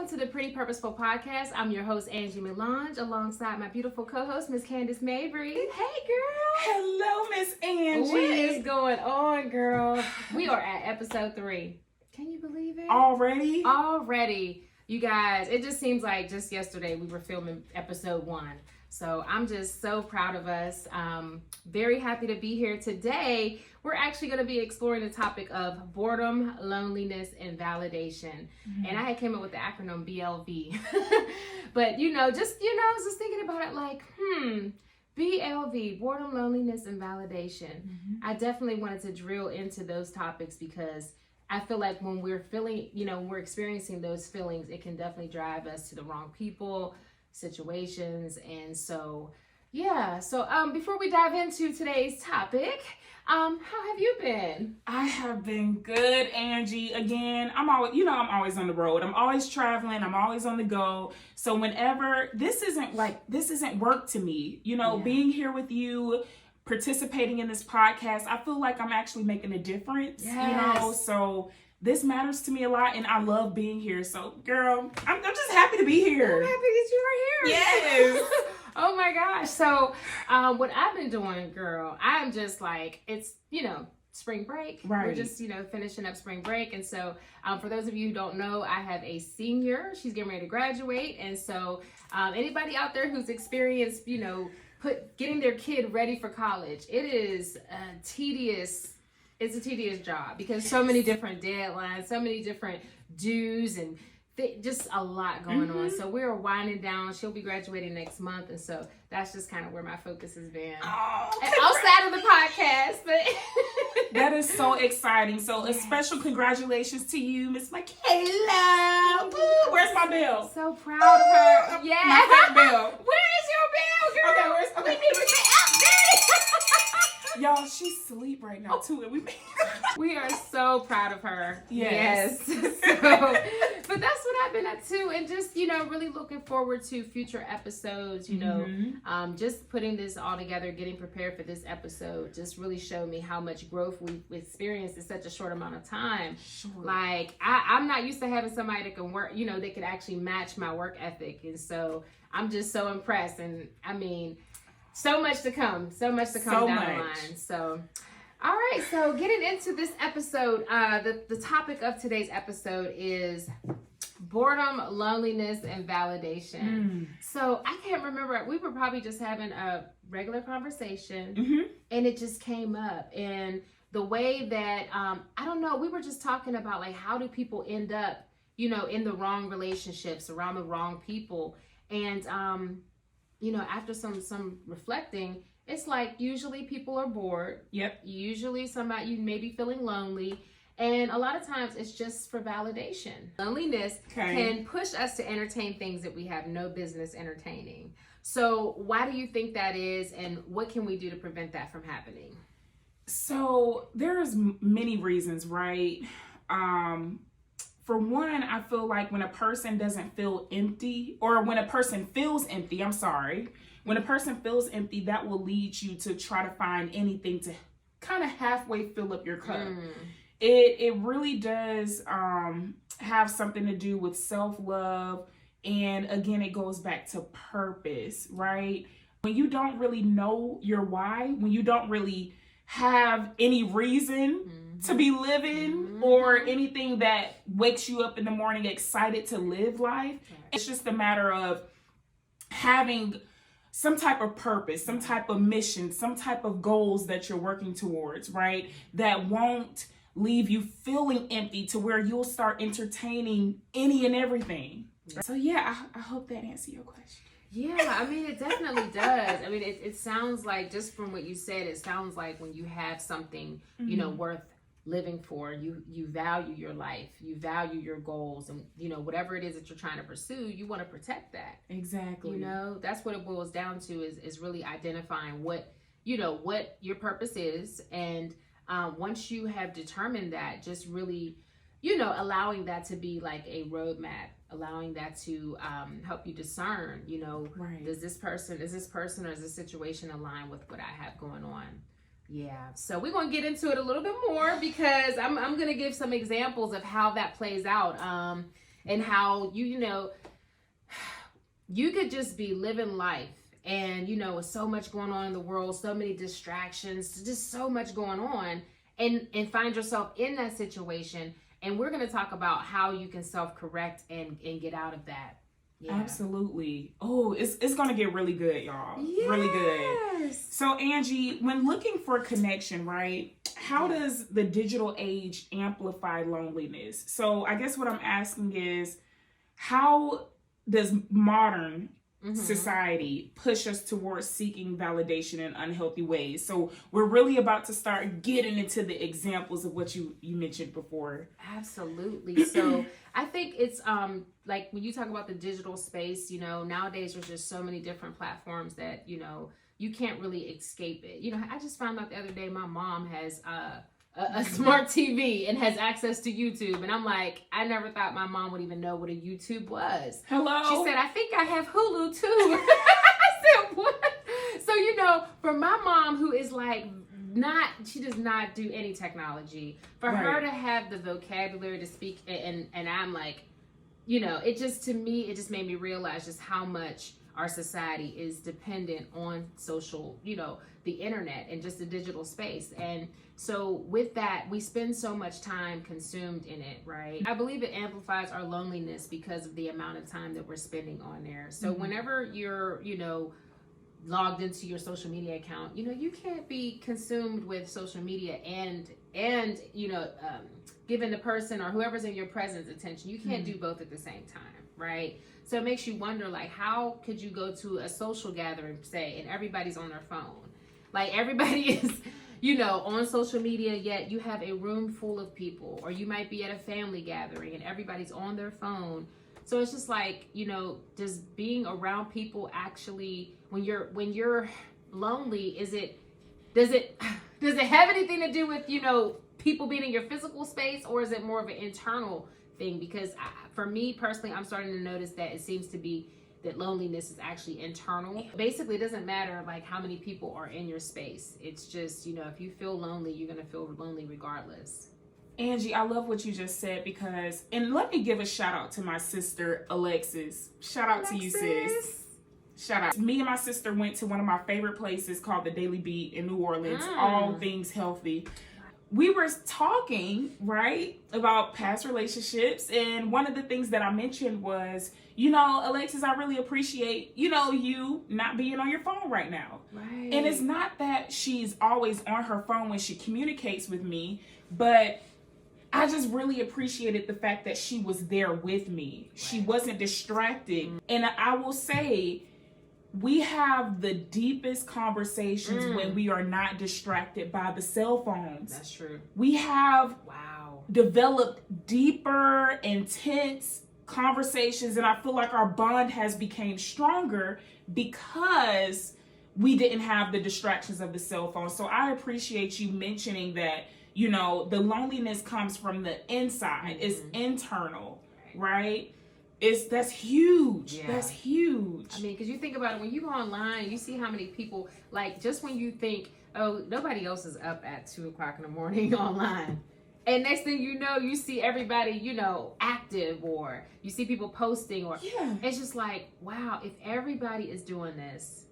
welcome to the Pretty Purposeful Podcast. I'm your host, Angie Melange, alongside my beautiful co-host, Miss Candace Mabry. Hey, girl. Hello, Miss Angie. What is going on, girl? We are at episode 3. Can you believe it? Already? You guys, it just seems like just yesterday we were filming episode 1. So I'm just so proud of us. Very happy to be here today. We're actually going to be exploring the topic of boredom, loneliness, and validation. Mm-hmm. And I had came up with the acronym BLV. But, I was just thinking about it like, BLV, boredom, loneliness, and validation. Mm-hmm. I definitely wanted to drill into those topics because I feel like when we're feeling, when we're experiencing those feelings, it can definitely drive us to the wrong people, situations. And so, before we dive into today's topic, how have you been? I have been good, Angie. Again, I'm always on the road. I'm always traveling. I'm always on the go. So whenever this isn't work to me, being here with you, participating in this podcast, I feel like I'm actually making a difference, so this matters to me a lot, and I love being here. So, girl, I'm just happy to be here. I'm happy that you are here. Yes. Oh my gosh. So, what I've been doing, girl, I'm just like, it's, spring break. Right. We're just, finishing up spring break. And so, for those of you who don't know, I have a senior. She's getting ready to graduate. And so, anybody out there who's experienced, getting their kid ready for college, it is a tedious job because so many different deadlines, so many different dues, and just a lot going on. So we're winding down. She'll be graduating next month, and so that's just kind of where my focus has been. Outside of the podcast, but that is so exciting. So a special congratulations to you, Miss Michaela. Woo, where's my bell? So proud of her. Yeah. My fat bell. Where is your bell, girl? Okay, we need to get out there. Y'all, she's asleep right now too, and we are so proud of her. Yes. But that's what I've been up to, and just really looking forward to future episodes. Just putting this all together, getting prepared for this episode, just really showed me how much growth we've experienced in such a short amount of time. Sure. Like I'm not used to having somebody that can work, that could actually match my work ethic, and so I'm just so impressed. And I mean, so much to come down the line. So, all right. So getting into this episode, the topic of today's episode is boredom, loneliness, and validation. So I can't remember. We were probably just having a regular conversation, and it just came up. And the way that, I don't know, we were just talking about like, how do people end up, in the wrong relationships, around the wrong people. And, after some reflecting, it's like usually people are bored. Yep. Usually you may be feeling lonely. And a lot of times it's just for validation. Loneliness can push us to entertain things that we have no business entertaining. So why do you think that is, and what can we do to prevent that from happening? So there's many reasons, right? For one, I feel like when a person doesn't feel empty, or when a person feels empty, when a person feels empty, that will lead you to try to find anything to kind of halfway fill up your cup. It really does have something to do with self-love. And again, it goes back to purpose, right? When you don't really know your why, when you don't really have any reason to be living or anything that wakes you up in the morning excited to live life. It's just a matter of having some type of purpose, some type of mission, some type of goals that you're working towards, right? That won't leave you feeling empty to where you'll start entertaining any and everything. So I hope that answers your question. Yeah, I mean, it definitely does. I mean, it sounds like, just from what you said, it sounds like when you have something, worth living for, you value your life, you value your goals, and, whatever it is that you're trying to pursue, you want to protect that. Exactly. That's what it boils down to, is really identifying what your purpose is. And once you have determined that, just really, allowing that to be like a roadmap, allowing that to help you discern, right. Is this person or is this situation align with what I have going on? Yeah. So we're going to get into it a little bit more, because I'm going to give some examples of how that plays out. and how you know, you could just be living life, and you know, with so much going on in the world, so many distractions, just so much going on, and find yourself in that situation. And we're going to talk about how you can self-correct and get out of that. Yeah. Absolutely. Oh, it's going to get really good, y'all. Yes. Really good. So Angie, when looking for connection, right? How does the digital age amplify loneliness? So I guess what I'm asking is, how does modern society push us towards seeking validation in unhealthy ways? So we're really about to start getting into the examples of what you mentioned before. Absolutely. So I think it's like when you talk about the digital space, you know, nowadays there's just so many different platforms that, you know, you can't really escape it. You know, I just found out the other day my mom has a smart TV and has access to YouTube. And I'm like, I never thought my mom would even know what a YouTube was. Hello? She said, I think I have Hulu too. I said, what? So, you know, for my mom, who is like, she does not do any technology, for her to have the vocabulary to speak, and I'm like, you know, it just made me realize just how much our society is dependent on social, you know, the internet and just the digital space. And so with that, we spend so much time consumed in it, right? I believe it amplifies our loneliness because of the amount of time that we're spending on there. So whenever you're, you know, logged into your social media account, you know, you can't be consumed with social media and you know, giving the person or whoever's in your presence attention. You can't do both at the same time, right? So it makes you wonder, like, how could you go to a social gathering, say, and everybody's on their phone? Like, everybody is, you know, on social media, yet you have a room full of people. Or you might be at a family gathering and everybody's on their phone. So it's just like, you know, does being around people actually, when you're lonely, does it have anything to do with, you know, people being in your physical space, or is it more of an internal thing? Because for me personally, I'm starting to notice that it seems to be that loneliness is actually internal. Basically, it doesn't matter like how many people are in your space. It's just, you know, if you feel lonely, you're going to feel lonely regardless. Angie, I love what you just said, because, and let me give a shout out to my sister, Alexis. Shout out to you, sis. Shout out. Me and my sister went to one of my favorite places called the Daily Beat in New Orleans, all things healthy. We were talking, right, about past relationships, and one of the things that I mentioned was, you know, Alexis, I really appreciate, you know, you not being on your phone right now. Right. And it's not that she's always on her phone when she communicates with me, but I just really appreciated the fact that she was there with me. Right. She wasn't distracted. And I will say, we have the deepest conversations when we are not distracted by the cell phones. That's true. We have developed deeper, intense conversations, and I feel like our bond has become stronger because we didn't have the distractions of the cell phone. So I appreciate you mentioning that, you know, the loneliness comes from the inside. It's internal, right? That's huge. Yeah. That's huge. I mean, because you think about it, when you go online, you see how many people, like, just when you think, oh, nobody else is up at 2:00 in the morning online, and next thing you know, you see everybody, you know, active, or you see people posting, or it's just like, wow, if everybody is doing this,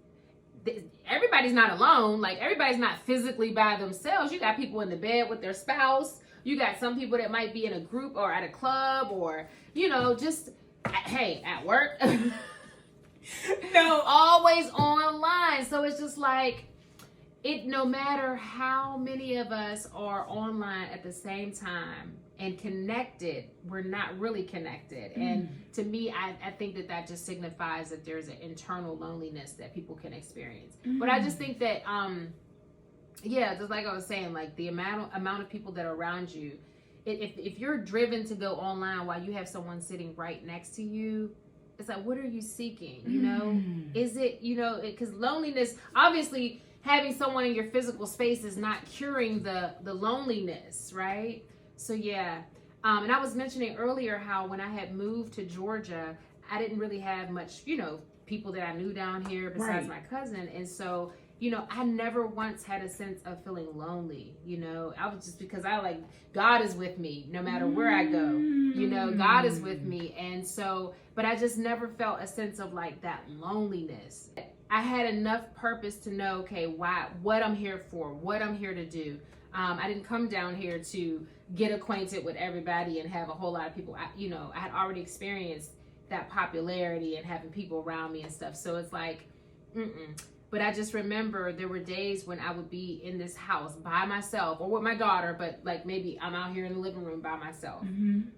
everybody's not alone. Like, everybody's not physically by themselves. You got people in the bed with their spouse. You got some people that might be in a group or at a club, or, you know, just, hey, at work. No, always online. So it's just like, no matter how many of us are online at the same time and connected, we're not really connected. And to me, I think that just signifies that there's an internal loneliness that people can experience. But I just think that, just like I was saying, like the amount of people that are around you, if you're driven to go online while you have someone sitting right next to you, it's like, what are you seeking? You know, is it, you know, because loneliness, obviously having someone in your physical space is not curing the loneliness, right? So and I was mentioning earlier how when I had moved to Georgia, I didn't really have much, you know, people that I knew down here besides my cousin. And so you know, I never once had a sense of feeling lonely. You know, I was just, because I like, God is with me no matter where I go. You know, God is with me. And so, but I just never felt a sense of like that loneliness. I had enough purpose to know, okay, what I'm here for, what I'm here to do. I didn't come down here to get acquainted with everybody and have a whole lot of people. I had already experienced that popularity and having people around me and stuff. So it's like, But I just remember there were days when I would be in this house by myself or with my daughter, but like maybe I'm out here in the living room by myself.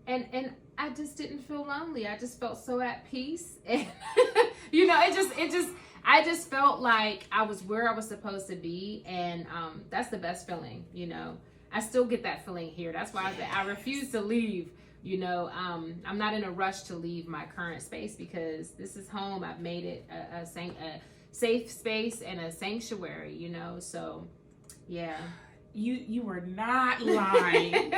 And I just didn't feel lonely. I just felt so at peace. And you know, I just felt like I was where I was supposed to be. And that's the best feeling, you know. I still get that feeling here. That's why I refuse to leave. You know, I'm not in a rush to leave my current space because this is home. I've made it a safe space and a sanctuary, you know. So yeah, you were not lying.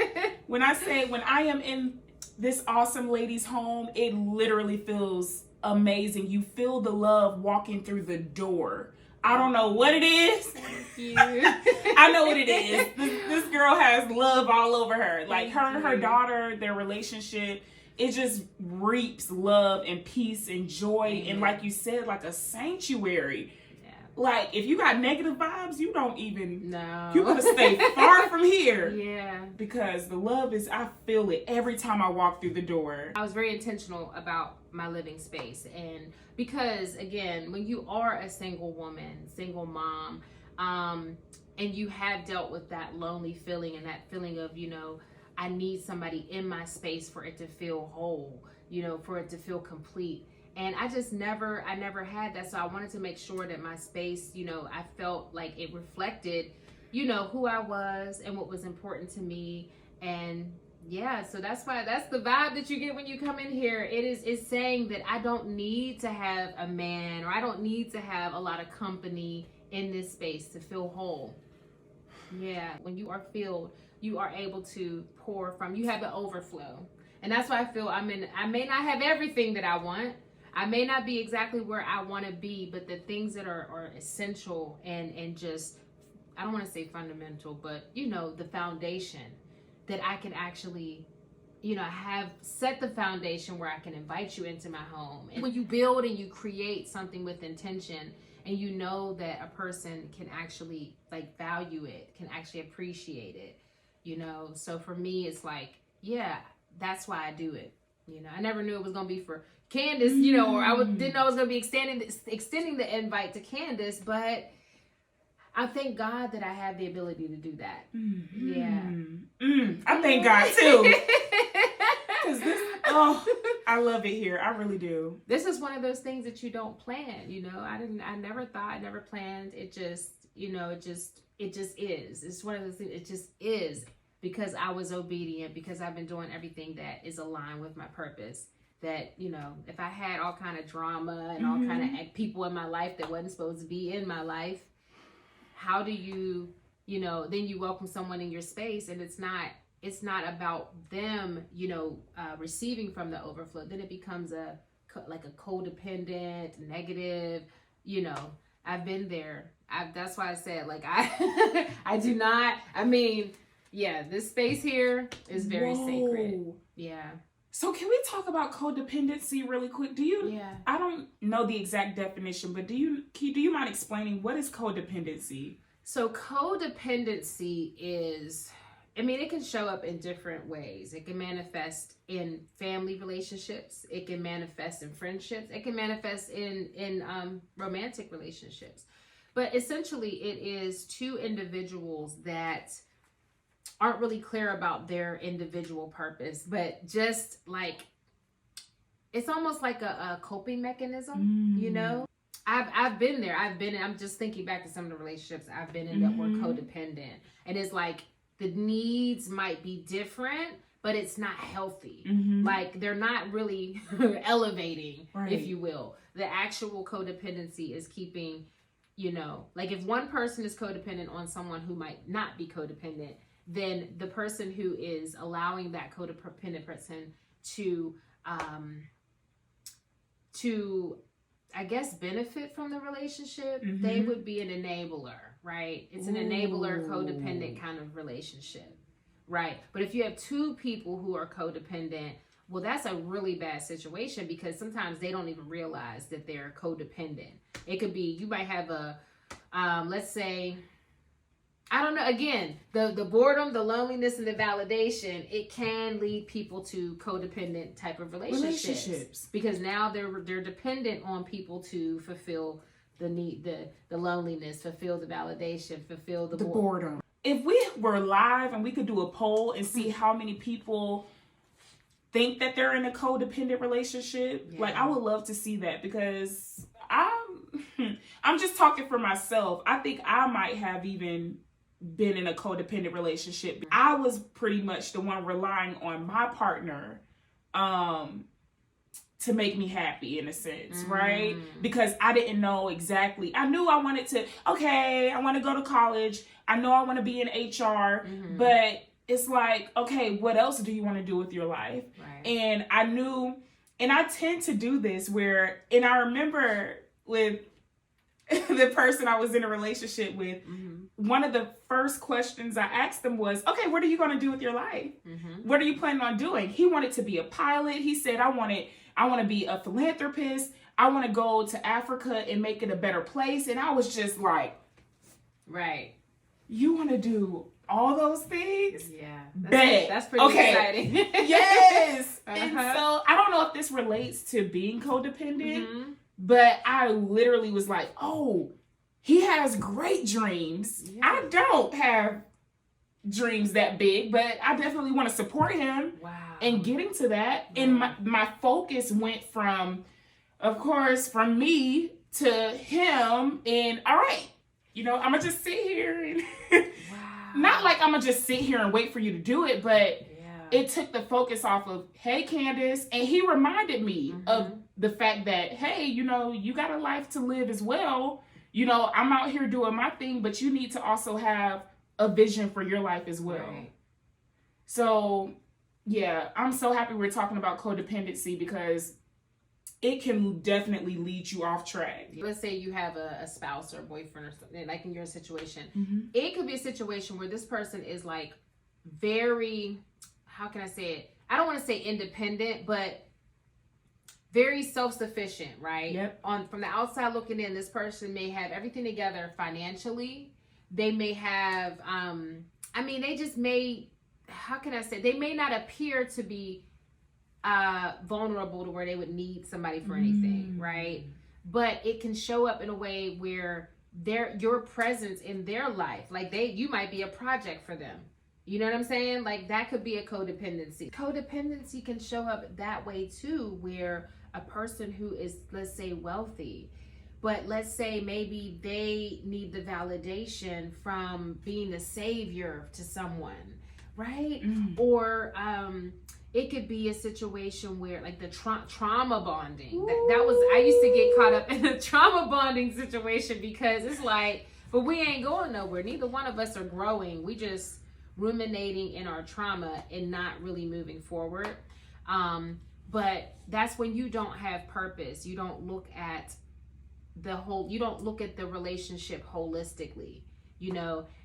When I am in this awesome lady's home, it literally feels amazing. You feel the love walking through the door. I don't know what it is. I know what it is. This girl has love all over her. Like her and her daughter, their relationship, it just reaps love and peace and joy. And like you said, like a sanctuary. Yeah. Like if you got negative vibes, you don't even, you gotta stay far from here. Yeah. Because the love is, I feel it every time I walk through the door. I was very intentional about my living space. And because again, when you are a single woman, single mom, and you have dealt with that lonely feeling and that feeling of, you know, I need somebody in my space for it to feel whole, you know, for it to feel complete. And I never had that. So I wanted to make sure that my space, you know, I felt like it reflected, you know, who I was and what was important to me. And yeah, so that's the vibe that you get when you come in here. It's saying that I don't need to have a man, or I don't need to have a lot of company in this space to feel whole. Yeah, when you are filled, you are able to pour from, you have the overflow. And that's why I feel I may not have everything that I want. I may not be exactly where I want to be, but the things that are essential and just, I don't want to say fundamental, but you know, the foundation that I can actually, you know, have set the foundation where I can invite you into my home. And when you build and you create something with intention, and you know that a person can actually like value it, can actually appreciate it, you know. So for me, it's like, yeah, that's why I do it. You know, I never knew it was gonna be for Candace, you know, or didn't know I was gonna be extending the invite to Candace, but I thank God that I have the ability to do that. Yeah. I thank God too. Cause this, I love it here. I really do. This is one of those things that you don't plan, you know. I never thought, I never planned. It just, you know, it just is. It's one of those things, it just is, because I was obedient, because I've been doing everything that is aligned with my purpose. That, you know, if I had all kind of drama and all kind of people in my life that wasn't supposed to be in my life, how do you, you know, then you welcome someone in your space and it's not about them, you know, receiving from the overflow. Then it becomes like a codependent, negative, you know. I've been there. That's why I said, like, I do not, I mean, yeah, this space here is very sacred. Yeah. So can we talk about codependency really quick? I don't know the exact definition, but do you mind explaining what is codependency? So codependency is, I mean, it can show up in different ways. It can manifest in family relationships. It can manifest in friendships. It can manifest in romantic relationships. But essentially, it is two individuals that aren't really clear about their individual purpose, but just like, it's almost like a coping mechanism, you know? I've been there. I'm just thinking back to some of the relationships I've been in that were codependent. And it's like, the needs might be different, but it's not healthy. Like, they're not really elevating, if you will. The actual codependency is keeping, you know, like if one person is codependent on someone who might not be codependent, then the person who is allowing that codependent person to I guess, benefit from the relationship, they would be an enabler, right? It's an enabler, codependent kind of relationship, right? But if you have two people who are codependent, well, that's a really bad situation because sometimes they don't even realize that they're codependent. It could be, you might have a, let's say, I don't know, again, the boredom, the loneliness, and the validation, it can lead people to codependent type of relationships. Because now they're dependent on people to fulfill the need, the loneliness, fulfill the validation, fulfill the boredom. If we were live and we could do a poll and see how many people think that they're in a codependent relationship, like I would love to see that, because I'm just talking for myself. I think I might have even been in a codependent relationship. I was pretty much the one relying on my partner to make me happy, in a sense, right? Because I didn't know exactly. I knew I wanted to, I want to go to college. I know I want to be in HR, but it's like, okay, what else do you want to do with your life? Right. And I knew, and I tend to do this where, and I remember with the person I was in a relationship with, one of the first questions I asked them was, okay, what are you going to do with your life? What are you planning on doing? He wanted to be a pilot. He said, I want to be a philanthropist. I want to go to Africa and make it a better place. And I was just like, right. You want to do all those things? Yeah. That's pretty exciting. Yes. And so I don't know if this relates to being codependent, but I literally was like, oh, he has great dreams. Yeah. I don't have dreams that big, but I definitely want to support him in getting to that. Right. And my focus went from, of course, from me to him. And all right, I'm going to just sit here and not like I'm going to just sit here and wait for you to do it, but it took the focus off of, hey, Candace. And he reminded me of the fact that, hey, you got a life to live as well. I'm out here doing my thing, but you need to also have a vision for your life as well. Right. So, yeah, I'm so happy we're talking about codependency because it can definitely lead you off track. Let's say you have a spouse or a boyfriend or something, like in your situation. It could be a situation where this person is like very, how can I say it? I don't want to say independent, but very self-sufficient, right? Yep. From the outside looking in, this person may have everything together financially. They may have, they just may, how can I say, they may not appear to be vulnerable to where they would need somebody for anything, right? But it can show up in a way where your presence in their life, like you might be a project for them. You know what I'm saying? Like that could be a codependency. Codependency can show up that way too, where a person who is, let's say, wealthy, but let's say maybe they need the validation from being a savior to someone, right? Or it could be a situation where like the trauma bonding. That was, I used to get caught up in the trauma bonding situation because it's like, but we ain't going nowhere. Neither one of us are growing. We just ruminating in our trauma and not really moving forward. But that's when you don't have purpose. You don't look at you don't look at the relationship holistically,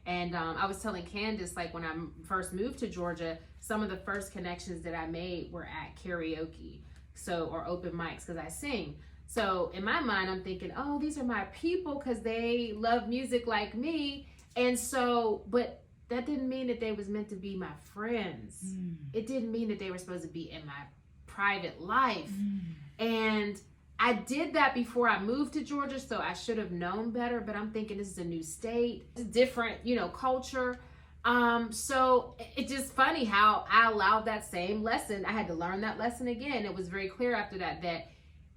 And I was telling Candace, like when I first moved to Georgia, some of the first connections that I made were at karaoke, or open mics, because I sing. So in my mind, I'm thinking, oh, these are my people because they love music like me. And so, but that didn't mean that they was meant to be my friends. It didn't mean that they were supposed to be in my private life. And I did that before I moved to Georgia, so I should have known better, but I'm thinking this is a new state, it's different, culture. So it's just funny how I allowed that same lesson. I had to learn that lesson again. It was very clear after that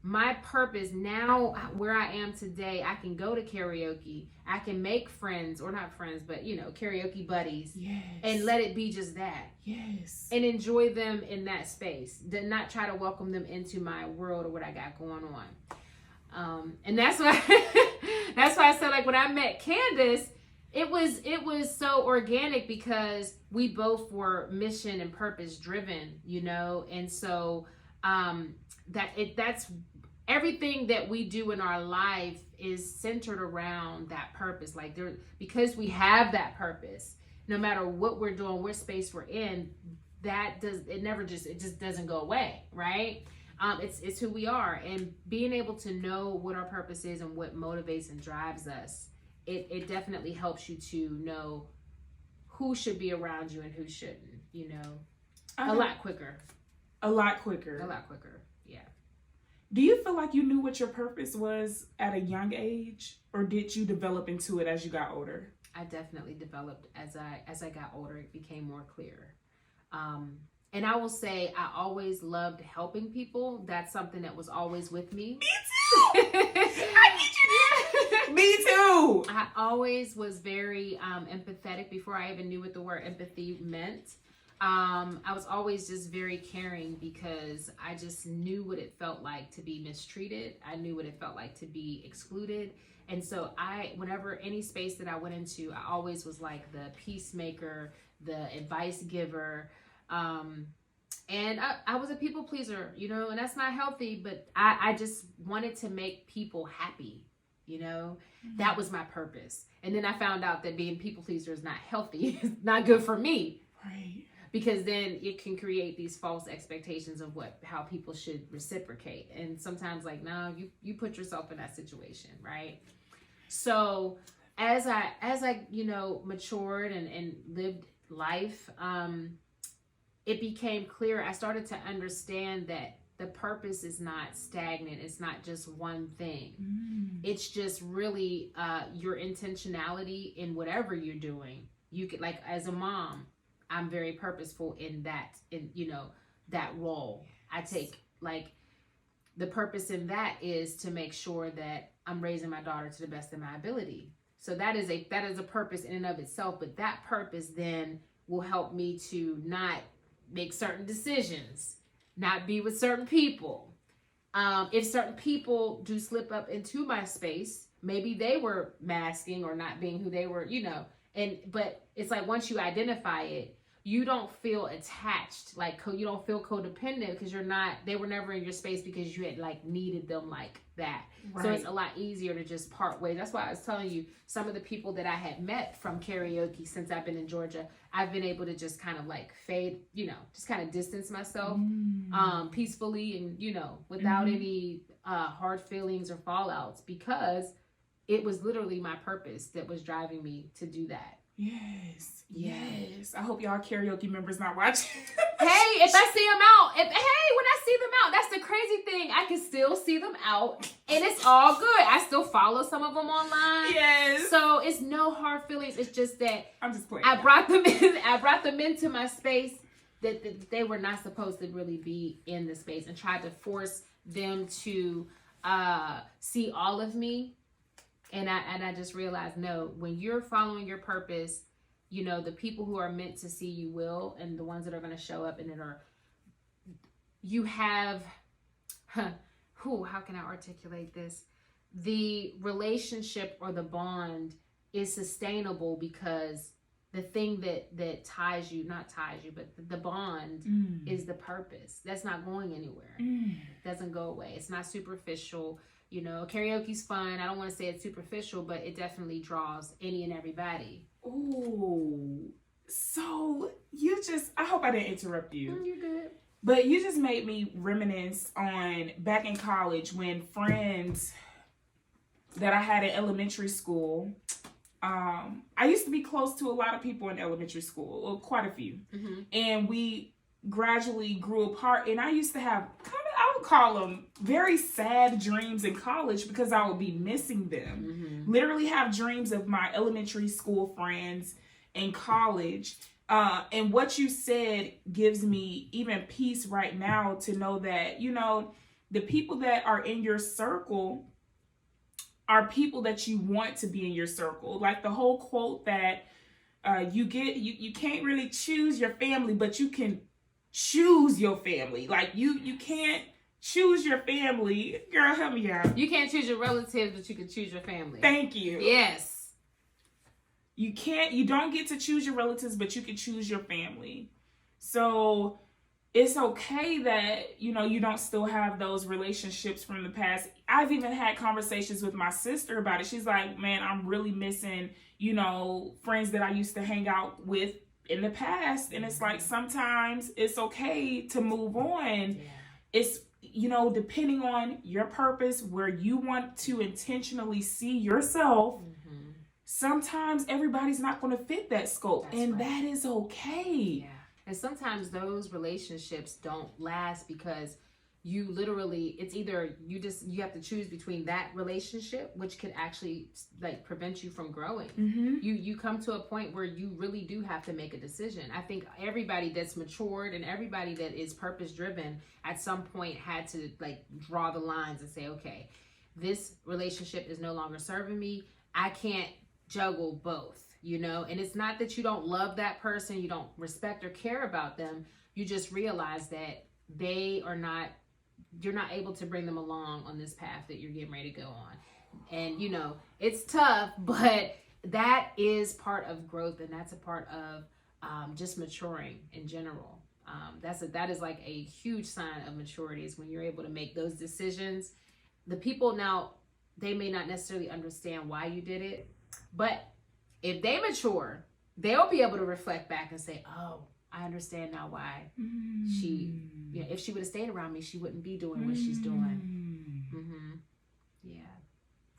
my purpose now, where I am today, I can go to karaoke. I can make friends, or not friends, but karaoke buddies. Yes. And let it be just that. Yes. And enjoy them in that space. Did not try to welcome them into my world or what I got going on. And that's why I said, like, when I met Candace, it was so organic because we both were mission and purpose driven, and so that's everything that we do in our life is centered around that purpose. Like because we have that purpose, no matter what we're doing, what space we're in, it just doesn't go away, right? It's who we are, and being able to know what our purpose is and what motivates and drives us, it definitely helps you to know who should be around you and who shouldn't, a lot quicker. A lot quicker. Yeah. Do you feel like you knew what your purpose was at a young age, or did you develop into it as you got older? I definitely developed as I got older. It became more clear. And I will say I always loved helping people. That's something that was always with me. Me too. I need you to. Me too. I always was very empathetic before I even knew what the word empathy meant. I was always just very caring because I just knew what it felt like to be mistreated. I knew what it felt like to be excluded. And so whenever any space that I went into, I always was like the peacemaker, the advice giver. And I was a people pleaser, and that's not healthy, but I just wanted to make people happy, Mm-hmm. That was my purpose. And then I found out that being people pleaser is not healthy. It's not good for me. Right. Because then it can create these false expectations of how people should reciprocate. And sometimes no, you put yourself in that situation, right? So as I matured and lived life, it became clear. I started to understand that the purpose is not stagnant. It's not just one thing. It's just really your intentionality in whatever you're doing. You could, as a mom, I'm very purposeful in that role. I take the purpose in that is to make sure that I'm raising my daughter to the best of my ability. So that is a purpose in and of itself, but that purpose then will help me to not make certain decisions, not be with certain people. If certain people do slip up into my space, maybe they were masking or not being who they were, but it's once you identify it, you don't feel attached, you don't feel codependent because they were never in your space because you had needed them like that. Right. So it's a lot easier to just part ways. That's why I was telling you, some of the people that I had met from karaoke since I've been in Georgia, I've been able to just kind of fade, just kind of distance myself peacefully and, without any hard feelings or fallouts, Because it was literally my purpose that was driving me to do that. Yes. I hope y'all karaoke members not watching. Hey, if I see them out, when I see them out, that's the crazy thing. I can still see them out, and it's all good. I still follow some of them online. Yes. So it's no hard feelings. It's just that I'm just playing. I brought them in. I brought them into my space that they were not supposed to really be in the space, and tried to force them to see all of me. And I just realized, no, when you're following your purpose, the people who are meant to see you will, and the ones that are going to show up and you have, how can I articulate this? The relationship or the bond is sustainable because the thing that ties you, not ties you, but the bond is the purpose. That's not going anywhere. It doesn't go away. It's not superficial. Karaoke's fun. I don't want to say it's superficial, but it definitely draws any and everybody. Ooh. So I hope I didn't interrupt you. You're good. But you just made me reminisce on back in college when friends that I had in elementary school, I used to be close to a lot of people in elementary school, or quite a few. Mm-hmm. And we gradually grew apart, and I used to have I would call them very sad dreams in college because I would be missing them. Mm-hmm. Literally have dreams of my elementary school friends in college. And what you said gives me even peace right now to know that, the people that are in your circle are people that you want to be in your circle. Like the whole quote that you can't really choose your family, but you can choose your family. Like you can't choose your family. Girl, help me out. You can't choose your relatives, but you can choose your family. Thank you. Yes. You don't get to choose your relatives, but you can choose your family. So it's okay that, you don't still have those relationships from the past. I've even had conversations with my sister about it. She's like, man, I'm really missing, friends that I used to hang out with in the past. And it's like, sometimes it's okay to move on. Yeah. It's, depending on your purpose, where you want to intentionally see yourself, sometimes everybody's not going to fit that scope. That's right. That is okay. Yeah. And sometimes those relationships don't last because you literally, it's either you have to choose between that relationship, which could actually prevent you from growing. You come to a point where you really do have to make a decision. I think everybody that's matured and everybody that is purpose driven at some point had to draw the lines and say, okay, this relationship is no longer serving me. I can't juggle both. And it's not that you don't love that person, you don't respect or care about them. You just realize that you're not able to bring them along on this path that you're getting ready to go on. And, it's tough, but that is part of growth, and that's a part of just maturing in general. That is like a huge sign of maturity, is when you're able to make those decisions. The people now, they may not necessarily understand why you did it, but if they mature, they'll be able to reflect back and say, oh, I understand now why she, if she would have stayed around me, she wouldn't be doing what she's doing. Yeah.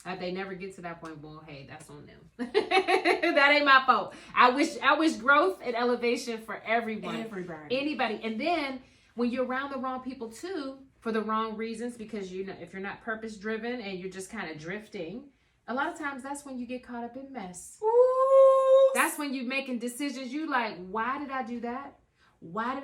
If they never get to that point, well, hey, that's on them. That ain't my fault. I wish growth and elevation for everyone. Everybody. Anybody. And then when you're around the wrong people too, for the wrong reasons, because if you're not purpose driven and you're just kind of drifting, a lot of times that's when you get caught up in mess. Ooh. That's when you're making decisions. You why did I do that? Why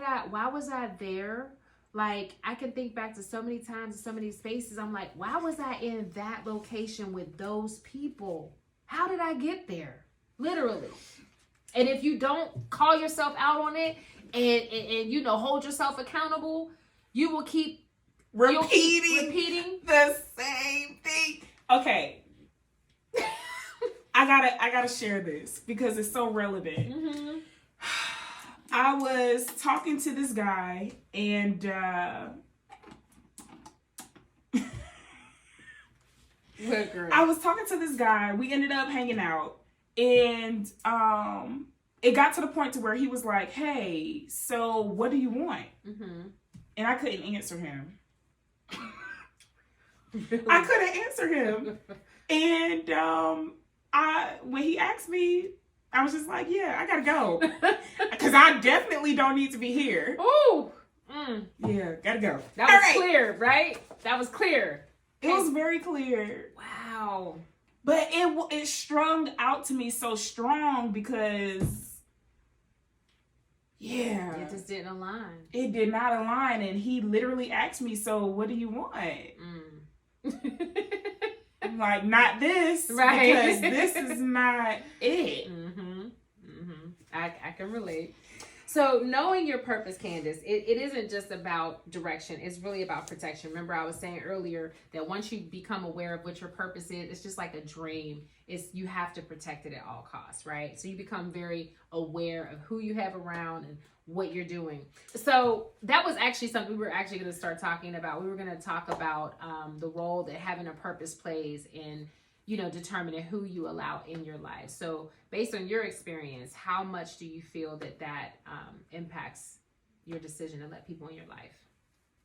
was I there? I can think back to so many times, so many spaces. I'm like, why was I in that location with those people? How did I get there? Literally. And if you don't call yourself out on it and hold yourself accountable, you will keep repeating the same thing. Okay. I gotta share this because it's so relevant. I was talking to this guy, and we ended up hanging out, and it got to the point to where he was like, hey, so what do you want? And I couldn't answer him. Really? I couldn't answer him. And when he asked me, I was just like, yeah, I gotta go. Because I definitely don't need to be here. Ooh. Yeah, gotta go. That was clear, right? That was clear. It was very clear. Wow. But it strung out to me so strong because, yeah. It just didn't align. It did not align. And he literally asked me, so what do you want? I'm like, not this, right? Because this is not it. I can relate. So knowing your purpose, Candace, it isn't just about direction. It's really about protection. Remember, I was saying earlier that once you become aware of what your purpose is, it's just like a dream. You have to protect it at all costs, right? So you become very aware of who you have around and what you're doing. So that was actually something we were actually going to start talking about. We were going to talk about the role that having a purpose plays in, determining who you allow in your life. So based on your experience, how much do you feel that impacts your decision to let people in your life?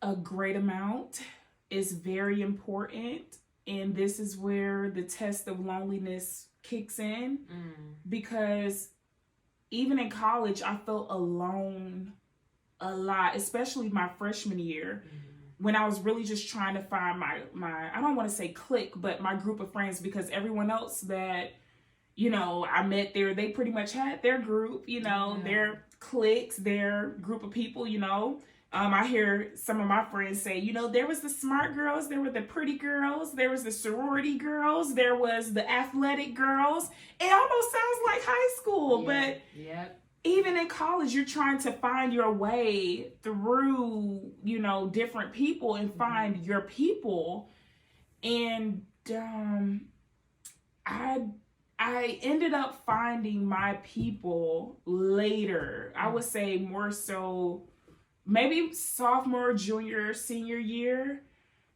A great amount. Is very important. And this is where the test of loneliness kicks in. Because even in college, I felt alone a lot, especially my freshman year, when I was really just trying to find my I don't want to say clique, but my group of friends, because everyone else that, I met there, they pretty much had their group, their cliques, their group of people, I hear some of my friends say, there was the smart girls, there were the pretty girls, there was the sorority girls, there was the athletic girls. It almost sounds like high school, but even in college, you're trying to find your way through, different people and find your people. And I ended up finding my people later. I would say more so maybe sophomore, junior, senior year,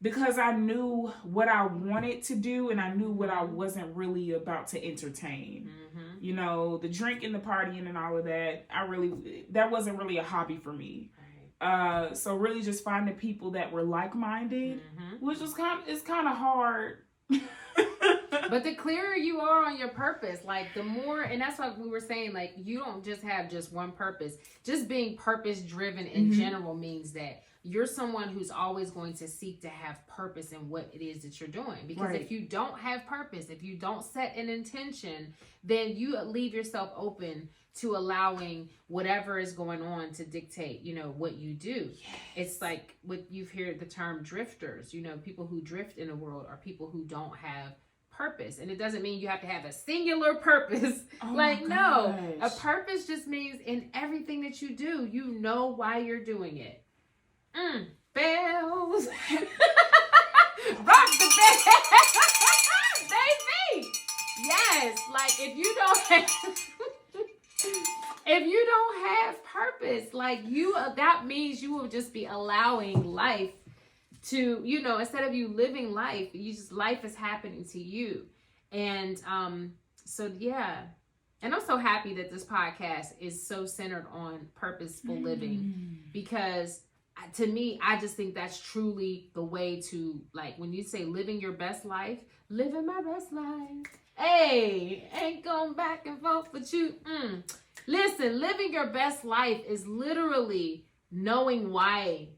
because I knew what I wanted to do and I knew what I wasn't really about to entertain. Mm-hmm. You know, the drinking, the partying and all of that, that wasn't really a hobby for me. Right. So really just finding people that were like-minded, which was kind of hard. But the clearer you are on your purpose, like the more, and that's what we were saying, like you don't just have just one purpose. Just being purpose driven in general means that you're someone who's always going to seek to have purpose in what it is that you're doing. Because if you don't have purpose, if you don't set an intention, then you leave yourself open to allowing whatever is going on to dictate, you know, what you do. Yes. It's like what you've heard the term drifters, you know, people who drift in the world are people who don't have purpose. And it doesn't mean you have to have a singular purpose. Oh like, no, a purpose just means in everything that you do, you know why you're doing it. Bells. Rock the bell. Baby. Yes. Like if you don't have purpose, like that means you will just be allowing life to, you know, instead of you living life, life is happening to you. And so yeah. And I'm so happy that this podcast is so centered on purposeful living, because to me, I just think that's truly the way to, like, when you say living your best life, living my best life. Hey, ain't going back and forth with you. Listen, living your best life is literally knowing why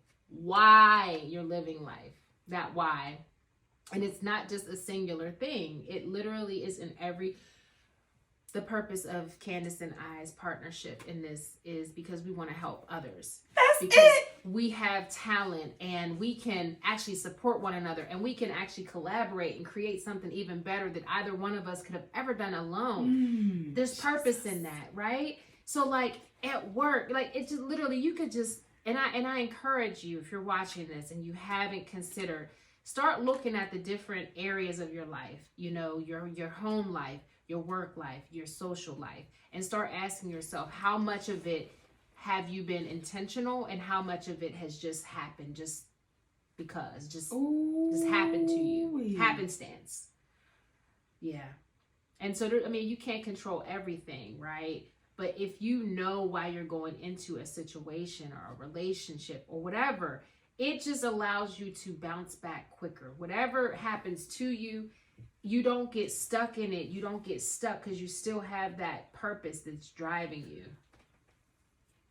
you're living life. That why. And it's not just a singular thing. It literally is in the purpose of Candace and I's partnership in this is because we want to help others. Because we have talent and we can actually support one another and we can actually collaborate and create something even better that either one of us could have ever done alone. There's purpose in that, right? So like at work, like it just literally, you could just, and I encourage you, if you're watching this and you haven't considered, start looking at the different areas of your life, you know, your home life, your work life, your social life, and start asking yourself, how much of it have you been intentional and how much of it has just happened just because, just happened to you, happenstance. Yeah. And so, you can't control everything, right? But if you know why you're going into a situation or a relationship or whatever, it just allows you to bounce back quicker. Whatever happens to you, you don't get stuck in it. You don't get stuck because you still have that purpose that's driving you.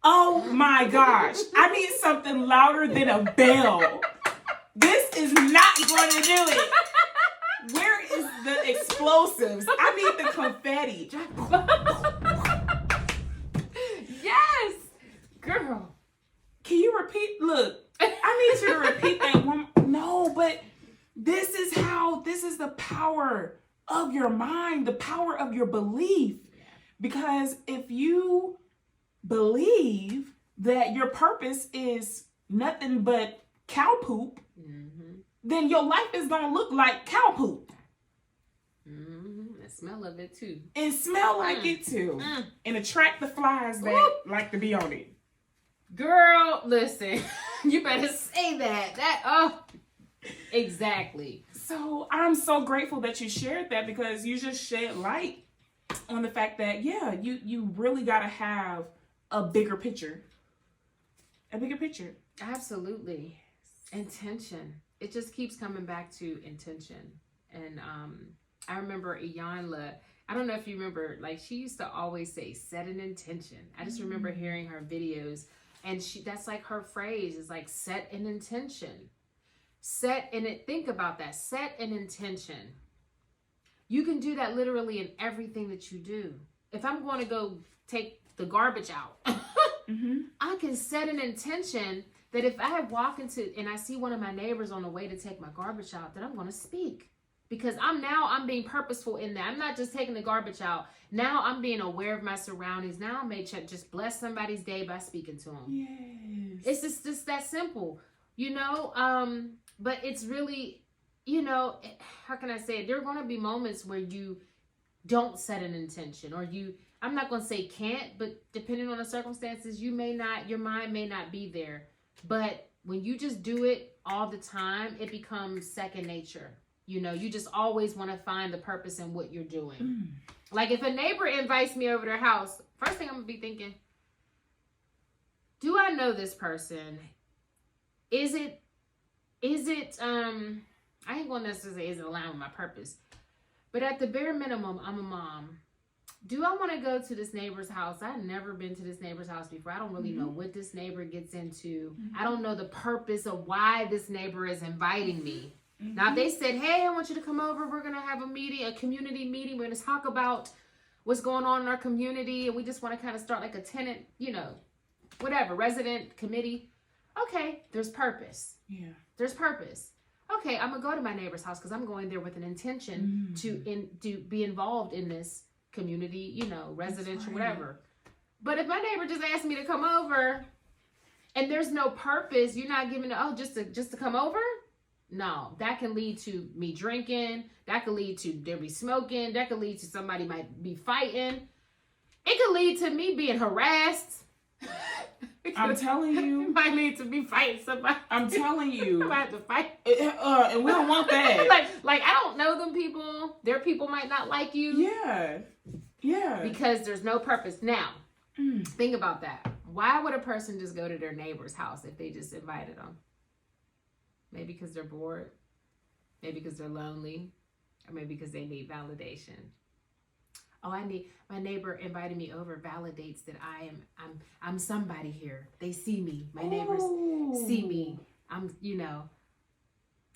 Oh my gosh. I need something louder than a bell. This is not going to do it. Where is the explosives? I need the confetti. Yes. Girl. Can you repeat? Look, I need you to repeat that one. No, but this is the power of your mind, the power of your belief. Because if you believe that your purpose is nothing but cow poop, then your life is going to look like cow poop. The smell of it too. And smell like it too. And attract the flies that like to be on it. Girl, listen, you better say that. Exactly. So I'm so grateful that you shared that, because you just shed light on the fact that, yeah, you really got to have a bigger picture. A bigger picture. Absolutely. Intention. It just keeps coming back to intention. And I remember Iyanla, I don't know if you remember, like she used to always say, set an intention. I just remember hearing her videos, and that's like her phrase is like, set an intention. Think about that. Set an intention. You can do that literally in everything that you do. If I'm going to go take the garbage out, I can set an intention that if I walk into and I see one of my neighbors on the way to take my garbage out, that I'm going to speak. Because I'm being purposeful in that. I'm not just taking the garbage out. Now I'm being aware of my surroundings. Now I may just bless somebody's day by speaking to them. Yes. It's just that simple, you know? But it's really, you know, how can I say it? There are going to be moments where you don't set an intention, or I'm not going to say can't, but depending on the circumstances, your mind may not be there But when you just do it all the time, it becomes second nature. You know, you just always want to find the purpose in what you're doing. Like if a neighbor invites me over their house, first thing I'm going to be thinking, do I know this person? Is it, I ain't going to necessarily say is it aligned with my purpose, but at the bare minimum, I'm a mom. Do I want to go to this neighbor's house? I've never been to this neighbor's house before. I don't really know what this neighbor gets into. I don't know the purpose of why this neighbor is inviting me. Now, if they said, hey, I want you to come over. We're going to have a meeting, a community meeting. We're going to talk about what's going on in our community. And we just want to kind of start like a tenant, you know, whatever, resident committee. Okay, there's purpose. Yeah. There's purpose. Okay, I'm going to go to my neighbor's house because I'm going there with an intention to be involved in this community, you know, residential, whatever. But if my neighbor just asked me to come over and there's no purpose, you're not giving it, just to come over? No, that can lead to me drinking. That could lead to there be smoking. That could lead to somebody might be fighting. It could lead to me being harassed. I'm telling you. It might lead to me fighting somebody. I'm telling you. I might have to fight. And we don't want that. like I don't know them people. Their people might not like you. Yeah. Yeah. Because there's no purpose. Now, think about that. Why would a person just go to their neighbor's house if they just invited them? Maybe because they're bored. Maybe because they're lonely. Or maybe because they need validation. Oh, my neighbor invited me over validates that I'm somebody here. They see me. My neighbors see me. I'm, you know,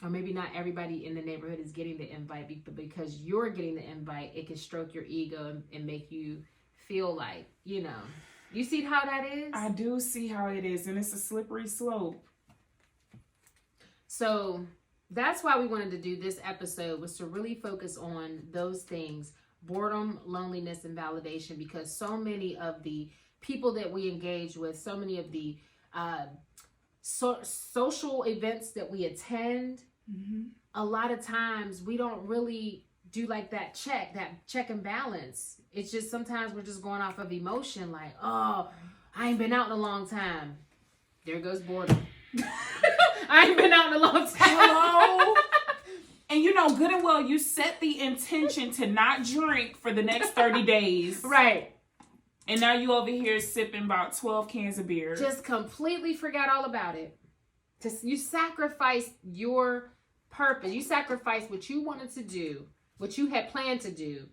or maybe not everybody in the neighborhood is getting the invite, but because you're getting the invite, it can stroke your ego and make you feel like, you know, you see how that is? I do see how it is, and it's a slippery slope. So that's why we wanted to do this episode, was to really focus on those things: boredom, loneliness, and validation, because so many of the people that we engage with, so many of the social events that we attend, a lot of times we don't really do like that check and balance. It's just sometimes we're just going off of emotion, like, oh, I ain't been out in a long time. There goes boredom. I ain't been out in a long time. Hello? And you know good and well you set the intention to not drink for the next 30 days. Right. And now you over here sipping about 12 cans of beer. Just completely forgot all about it. You sacrificed your purpose. You sacrificed what you wanted to do, what you had planned to do.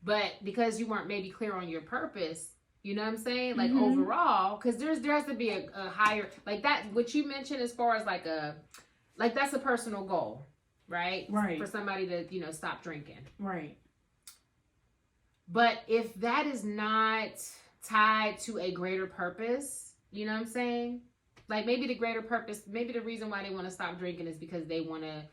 But because you weren't maybe clear on your purpose, you know what I'm saying? Like overall, because there has to be a higher, like that, what you mentioned as far as like that's a personal goal, right? Right. For somebody to, you know, stop drinking. Right. But if that is not tied to a greater purpose, you know what I'm saying? Like maybe the greater purpose, maybe the reason why they want to stop drinking is because they want to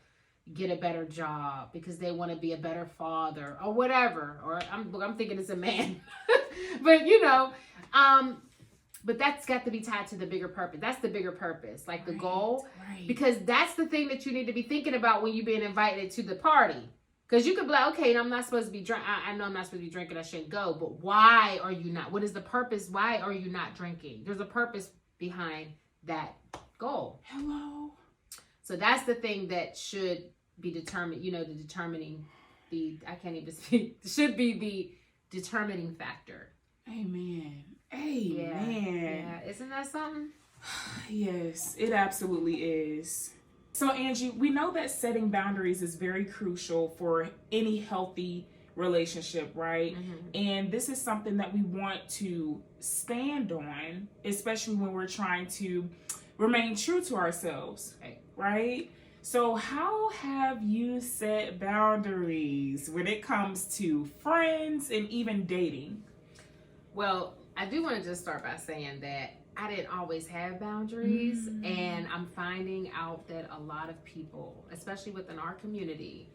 get a better job, because they want to be a better father or whatever. Or I'm thinking it's a man, but you know, but that's got to be tied to the bigger purpose. That's the bigger purpose, like the goal, because that's the thing that you need to be thinking about when you're being invited to the party. Because you could be like, okay, I'm not supposed to be drunk. I know I'm not supposed to be drinking. I shouldn't go. But why are you not? What is the purpose? Why are you not drinking? There's a purpose behind that goal. Hello. So that's the thing that should be determined, you know, I can't even speak, should be the determining factor. Amen. Amen. Yeah. Isn't that something? Yes, it absolutely is. So Angie, we know that setting boundaries is very crucial for any healthy relationship, right? And this is something that we want to stand on, especially when we're trying to remain true to ourselves, right? So how have you set boundaries when it comes to friends and even dating? Well, I do want to just start by saying that I didn't always have boundaries, and I'm finding out that a lot of people, especially within our community,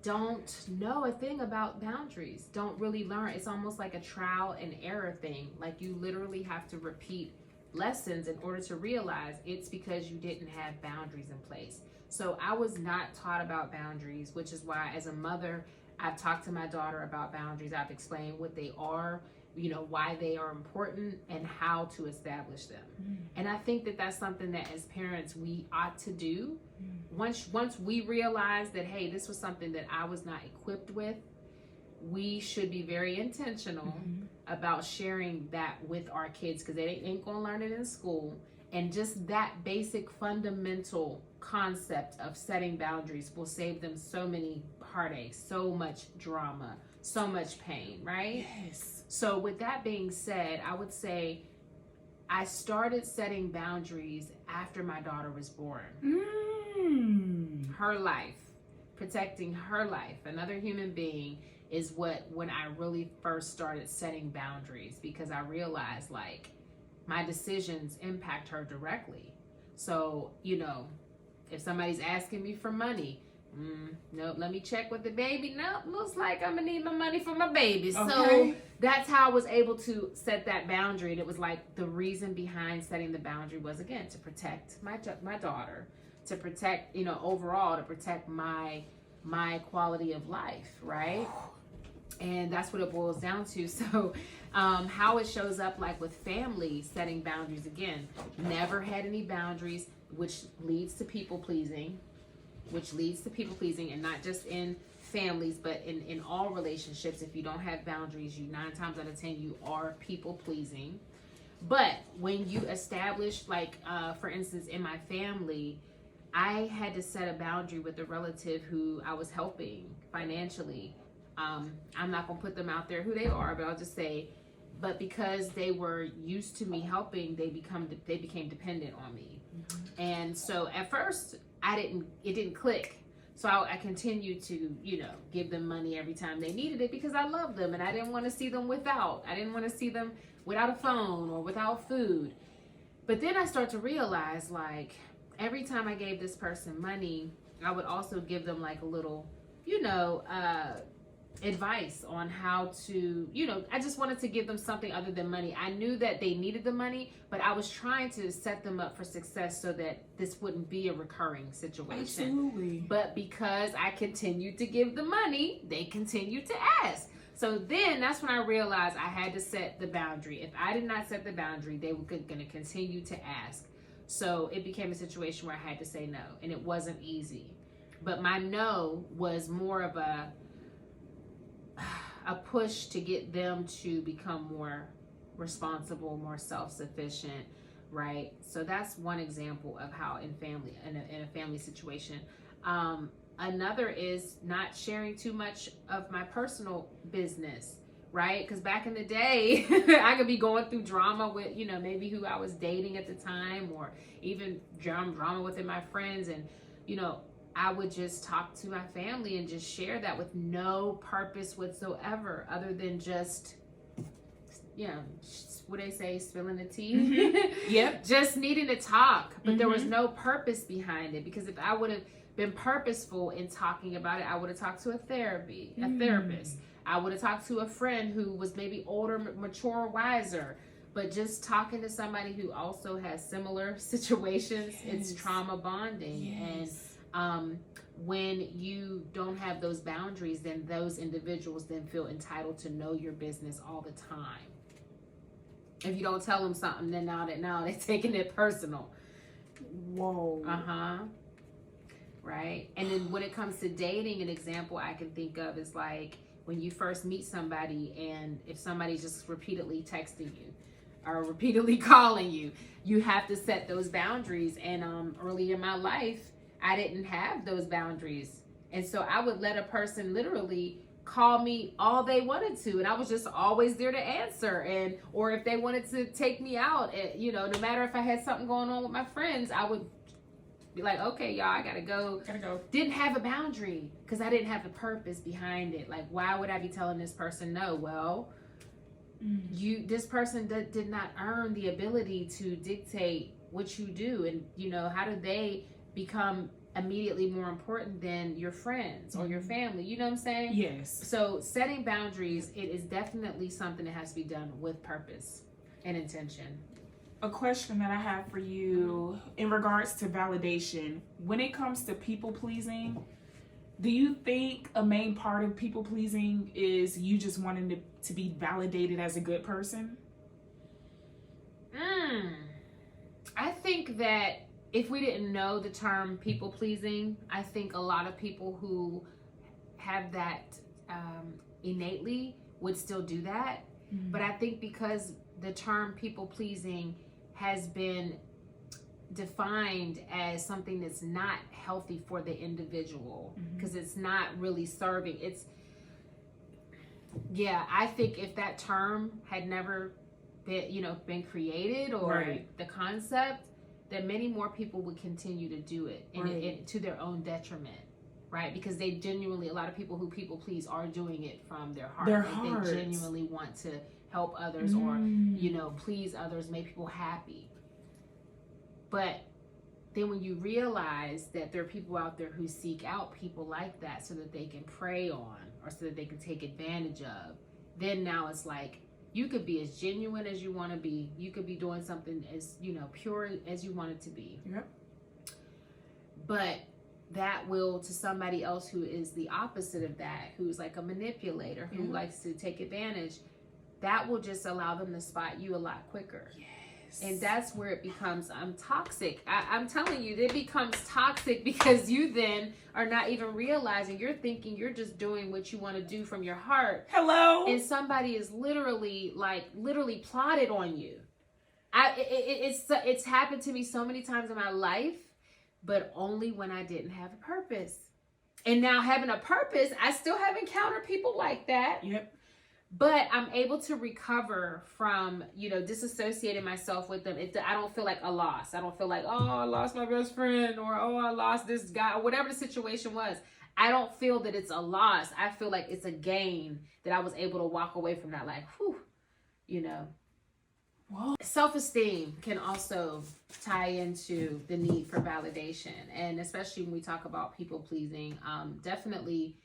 don't know a thing about boundaries, don't really learn. It's almost like a trial and error thing. Like you literally have to repeat lessons in order to realize it's because you didn't have boundaries in place. So I was not taught about boundaries, which is why as a mother, I've talked to my daughter about boundaries. I've explained what they are why they are important and how to establish them. And I think that that's something that as parents we ought to do. Once we realize that, hey, this was something that I was not equipped with, we should be very intentional about sharing that with our kids, because they ain't gonna learn it in school. And just that basic fundamental concept of setting boundaries will save them so many heartaches, so much drama, so much pain, right? Yes. So with that being said, I would say I started setting boundaries after my daughter was born. Her life, protecting her life, another human being, is when I really first started setting boundaries, because I realized like my decisions impact her directly. So, if somebody's asking me for money, nope, let me check with the baby. Nope, looks like I'm gonna need my money for my baby. Okay. So that's how I was able to set that boundary. And it was like the reason behind setting the boundary was, again, to protect my daughter, to protect, overall, to protect my quality of life, right? And that's what it boils down to. So how it shows up, like with family, setting boundaries, again, never had any boundaries, which leads to people pleasing, and not just in families, but in all relationships. If you don't have boundaries, 9 times out of 10, you are people pleasing. But when you establish, like, for instance, in my family, I had to set a boundary with a relative who I was helping financially. I'm not gonna put them out there who they are, but I'll just say, but because they were used to me helping, they became dependent on me. And so at first it didn't click. So I continued to, give them money every time they needed it, because I loved them and I didn't want to see them without a phone or without food. But then I start to realize, like, every time I gave this person money, I would also give them like a little, advice on how to, I just wanted to give them something other than money. I knew that they needed the money, but I was trying to set them up for success so that this wouldn't be a recurring situation. Absolutely. But because I continued to give the money, they continued to ask. So then that's when I realized I had to set the boundary. If I did not set the boundary, they were going to continue to ask. So it became a situation where I had to say no, and it wasn't easy. But my no was more of a push to get them to become more responsible, more self-sufficient, right? So that's one example of how in a family situation. Another is not sharing too much of my personal business, right? Because back in the day, I could be going through drama with, maybe who I was dating at the time, or even drama within my friends, and, I would just talk to my family and just share that with no purpose whatsoever, other than just, what they say, spilling the tea. Yep. Just needing to talk, but there was no purpose behind it. Because if I would have been purposeful in talking about it, I would have talked to a therapist. I would have talked to a friend who was maybe older, mature, wiser. But just talking to somebody who also has similar situations, it's trauma bonding. Yes. And when you don't have those boundaries, then those individuals then feel entitled to know your business all the time. If you don't tell them something, then now they're taking it personal. Whoa. Right. And then when it comes to dating, an example I can think of is like when you first meet somebody, and if somebody's just repeatedly texting you or repeatedly calling you, you have to set those boundaries. And early in my life, I didn't have those boundaries. And so I would let a person literally call me all they wanted to, and I was just always there to answer. Or if they wanted to take me out, no matter if I had something going on with my friends, I would be like, okay, y'all, I gotta go. Didn't have a boundary because I didn't have the purpose behind it. Like, why would I be telling this person no? Well, this person did not earn the ability to dictate what you do. And how do they become immediately more important than your friends or your family? You know what I'm saying? Yes. So setting boundaries, it is definitely something that has to be done with purpose and intention. A question that I have for you in regards to validation, when it comes to people pleasing, Do you think a main part of people pleasing is you just wanting to be validated as a good person? I think that if we didn't know the term people pleasing, I think a lot of people who have that innately would still do that. Mm-hmm. But I think because the term people pleasing has been defined as something that's not healthy for the individual, because it's not really serving. I think if that term had never been created, or the concept, that many more people would continue to do it, and to their own detriment, right? Because they genuinely, a lot of people who people please are doing it from their heart. They genuinely want to help others, or please others, make people happy. But then when you realize that there are people out there who seek out people like that so that they can prey on, or so that they can take advantage of, then now it's like, you could be as genuine as you want to be. You could be doing something as, pure as you want it to be. Yep. But that will, to somebody else who is the opposite of that, who's like a manipulator, who likes to take advantage, that will just allow them to spot you a lot quicker. Yes. And that's where it becomes toxic. I'm telling you, it becomes toxic, because you then are not even realizing, you're thinking you're just doing what you want to do from your heart. Hello. And somebody is literally plotted on you. It's happened to me so many times in my life, but only when I didn't have a purpose. And now having a purpose, I still have encountered people like that. Yep. But I'm able to recover from, disassociating myself with them. I don't feel like a loss. I don't feel like, oh, I lost my best friend, or, oh, I lost this guy, or whatever the situation was. I don't feel that it's a loss. I feel like it's a gain, that I was able to walk away from that, like, whew, Whoa. Self-esteem can also tie into the need for validation. And especially when we talk about people pleasing, definitely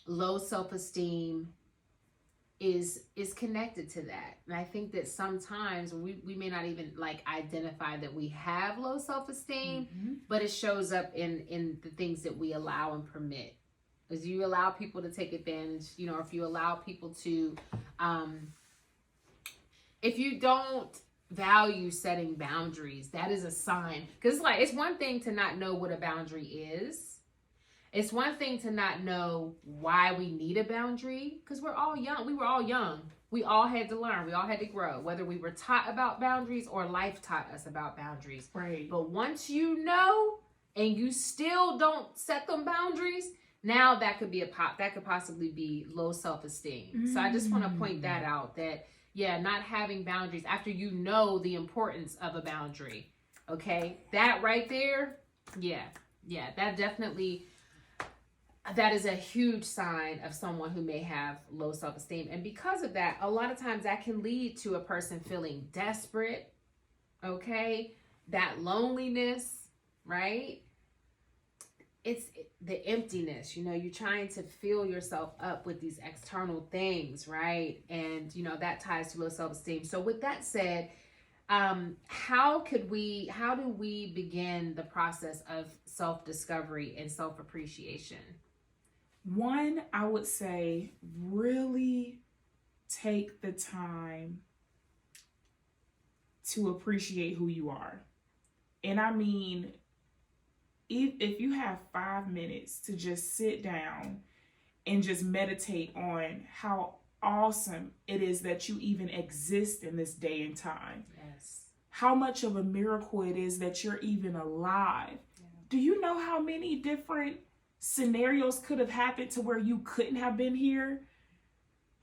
low self-esteem is connected to that. And I think that sometimes we may not even identify that we have low self-esteem, but it shows up in the things that we allow and permit. As you allow people to take advantage, if you allow people to, if you don't value setting boundaries, that is a sign. Because it's one thing to not know what a boundary is. It's one thing to not know why we need a boundary, because we're all young. We were all young. We all had to learn. We all had to grow, whether we were taught about boundaries or life taught us about boundaries. Right. But once you know and you still don't set them boundaries, now that could possibly be low self-esteem. So I just want to point that out, that not having boundaries after you know the importance of a boundary. Okay, that right there, that definitely. That is a huge sign of someone who may have low self-esteem. And because of that, a lot of times that can lead to a person feeling desperate, okay? That loneliness, right? It's the emptiness, you're trying to fill yourself up with these external things, right? And, that ties to low self-esteem. So with that said, how do we begin the process of self-discovery and self-appreciation? One, I would say, really take the time to appreciate who you are. And I mean, if you have 5 minutes to just sit down and just meditate on how awesome it is that you even exist in this day and time. Yes. How much of a miracle it is that you're even alive. Yeah. Do you know how many different scenarios could have happened to where you couldn't have been here?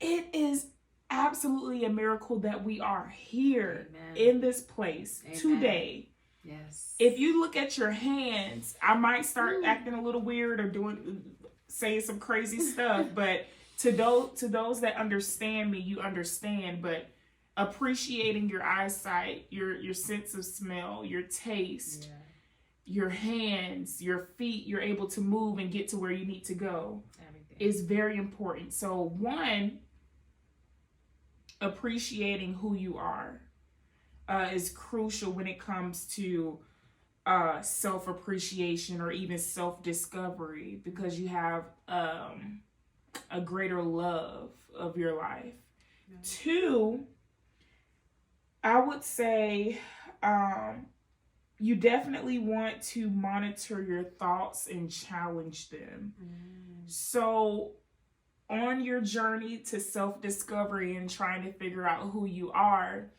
It is absolutely a miracle that we are here. Amen. In this place. Amen. Today. Yes. If you look at your hands, I might start acting a little weird or saying some crazy stuff, but to those that understand me, you understand. But appreciating your eyesight, your sense of smell, your taste. Yeah. Your hands, your feet, you're able to move and get to where you need to go. Everything is very important. So one, appreciating who you are is crucial when it comes to self-appreciation or even self-discovery, because you have a greater love of your life. Yeah. 2, I would say you definitely want to monitor your thoughts and challenge them. So on your journey to self-discovery and trying to figure out who you are,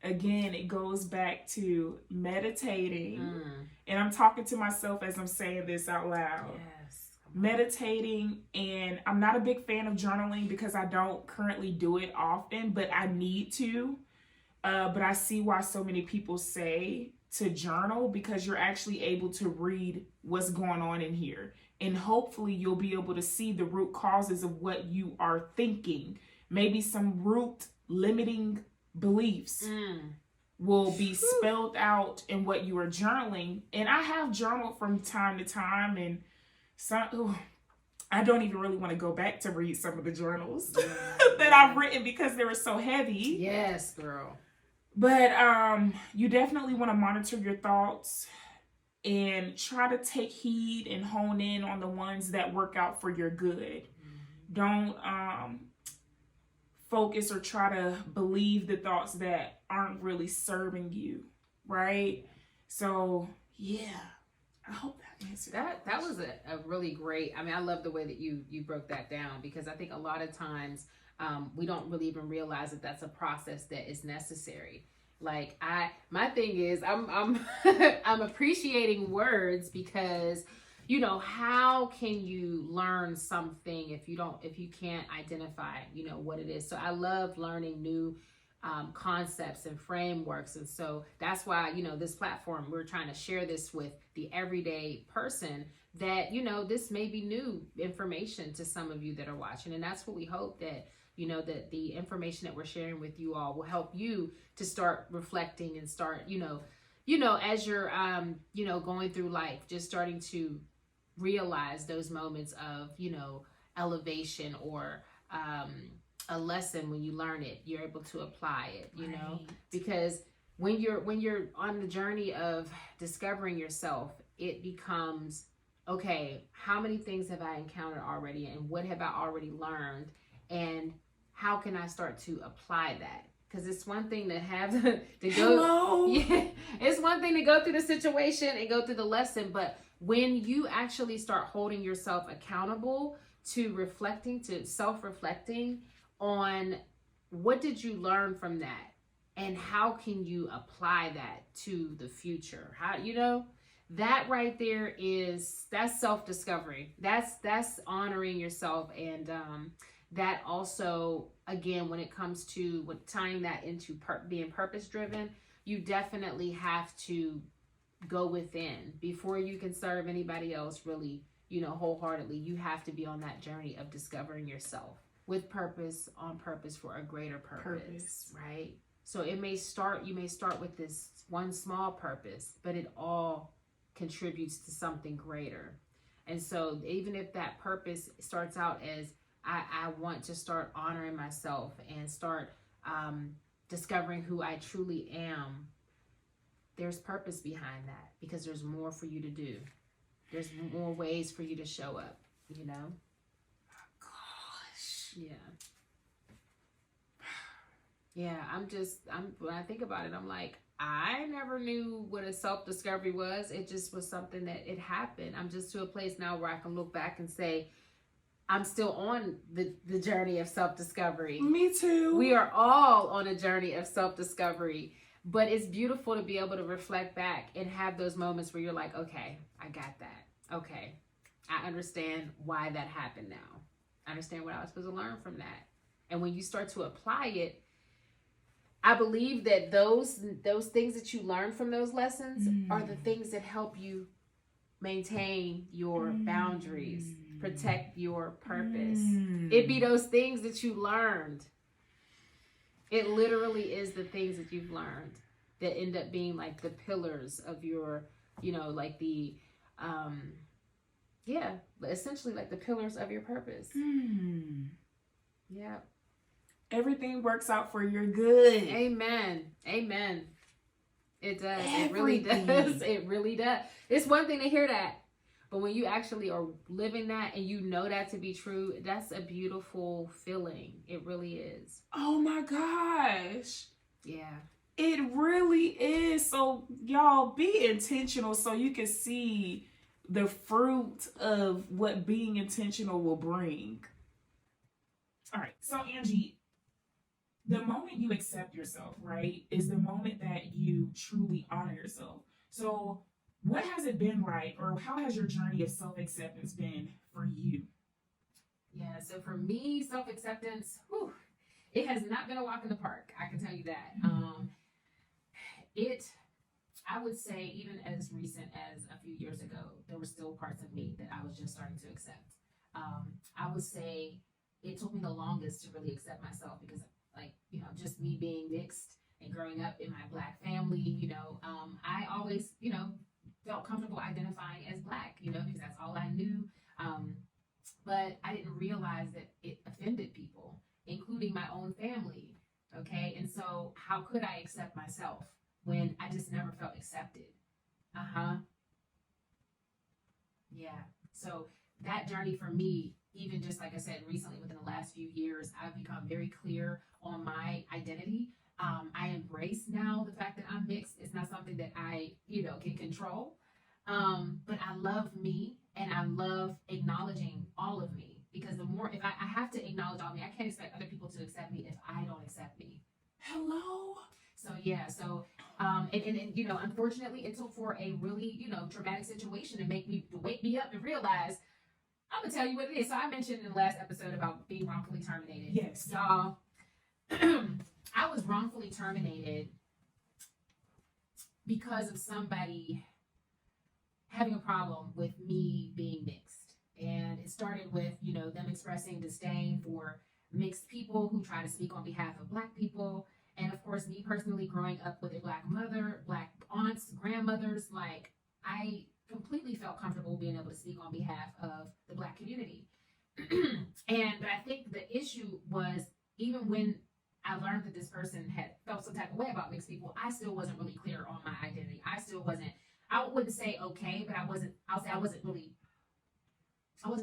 again, it goes back to meditating. And I'm talking to myself as I'm saying this out loud. Yes. Meditating, and I'm not a big fan of journaling because I don't currently do it often, but I need to. But I see why so many people say to journal, because you're actually able to read what's going on in here. And hopefully you'll be able to see the root causes of what you are thinking. Maybe some root limiting beliefs will be spelled out in what you are journaling. And I have journaled from time to time, and I don't even really want to go back to read some of the journals that I've written because they were so heavy. Yes, girl. But you definitely want to monitor your thoughts and try to take heed and hone in on the ones that work out for your good. Don't focus or try to believe the thoughts that aren't really serving you, right? So, yeah. I hope that answered that was a really great, I mean, I love the way that you broke that down, because I think a lot of times we don't really even realize that that's a process that is necessary. Like my thing is I'm I'm appreciating words, because you know, how can you learn something if you can't identify, you know, what it is? So I love learning new concepts and frameworks. And so that's why, you know, this platform, we're trying to share this with the everyday person that, you know, this may be new information to some of you that are watching. And that's what we hope, that, you know, that the information that we're sharing with you all will help you to start reflecting and start, you know, as you're, you know, going through life, just starting to realize those moments of, you know, elevation or a lesson. When you learn it, you're able to apply it, you know, because when you're on the journey of discovering yourself, it becomes, okay, how many things have I encountered already, and what have I already learned, and how can I start to apply that? Because it's one thing to have to go, yeah, it's one thing to go through the situation and go through the lesson, but when you actually start holding yourself accountable to self-reflecting on what did you learn from that, and how can you apply that to the future? How, you know, that right there that's self-discovery. That's honoring yourself. And that also, again, when it comes to tying that into being purpose-driven, you definitely have to go within before you can serve anybody else really, you know, wholeheartedly. You have to be on that journey of discovering yourself with purpose, on purpose, for a greater purpose. Right? So you may start with this one small purpose, but it all contributes to something greater. And so even if that purpose starts out as, I want to start honoring myself and start discovering who I truly am, there's purpose behind that, because there's more for you to do. There's more ways for you to show up, you know? Gosh. Yeah. Yeah, when I think about it, I'm like, I never knew what a self-discovery was. It just was something that it happened. I'm just to a place now where I can look back and say, I'm still on the journey of self-discovery. Me too. We are all on a journey of self-discovery. But it's beautiful to be able to reflect back and have those moments where you're like, okay, I got that. Okay, I understand why that happened now. I understand what I was supposed to learn from that. And when you start to apply it, I believe that those things that you learn from those lessons are the things that help you maintain your boundaries, protect your purpose. It be those things that you learned. It literally is the things that you've learned that end up being like the pillars of your, you know, like the, essentially like the pillars of your purpose. Yeah. Everything works out for your good. Amen. Amen. It does. Everything. It really does. It really does. It's one thing to hear that, but when you actually are living that and you know that to be true, that's a beautiful feeling. It really is. Oh my gosh. Yeah. It really is. So y'all be intentional so you can see the fruit of what being intentional will bring. All right. So Angie, the moment you accept yourself, right, is the moment that you truly honor yourself. So what has it been like, or how has your journey of self-acceptance been for you? Yeah, so for me, self-acceptance, it has not been a walk in the park. I can tell you that. I would say, even as recent as a few years ago, there were still parts of me that I was just starting to accept. I would say it took me the longest to really accept myself because, just me being mixed and growing up in my Black family, I always, felt comfortable identifying as Black, because that's all I knew. But I didn't realize that it offended people, including my own family. Okay. And so how could I accept myself when I just never felt accepted? Yeah. So that journey for me, even just like I said, recently within the last few years, I've become very clear on my identity. I embrace now the fact that I'm mixed. It's not something that I, can control. But I love me and I love acknowledging all of me, because the more, if I have to acknowledge all of me, I can't expect other people to accept me if I don't accept me. Hello. So yeah, unfortunately, it took for a really, traumatic situation to wake me up and realize, I'm gonna tell you what it is. So I mentioned in the last episode about being wrongfully terminated. Yes. Y'all, I was wrongfully terminated because of somebody having a problem with me being mixed. And it started with, them expressing disdain for mixed people who try to speak on behalf of Black people. And of course, me personally growing up with a Black mother, Black aunts, grandmothers, I completely felt comfortable being able to speak on behalf of the Black community. But I think the issue was, even when I learned that this person had felt some type of way about mixed people, I still wasn't really clear on my identity. I wouldn't say okay, but I wasn't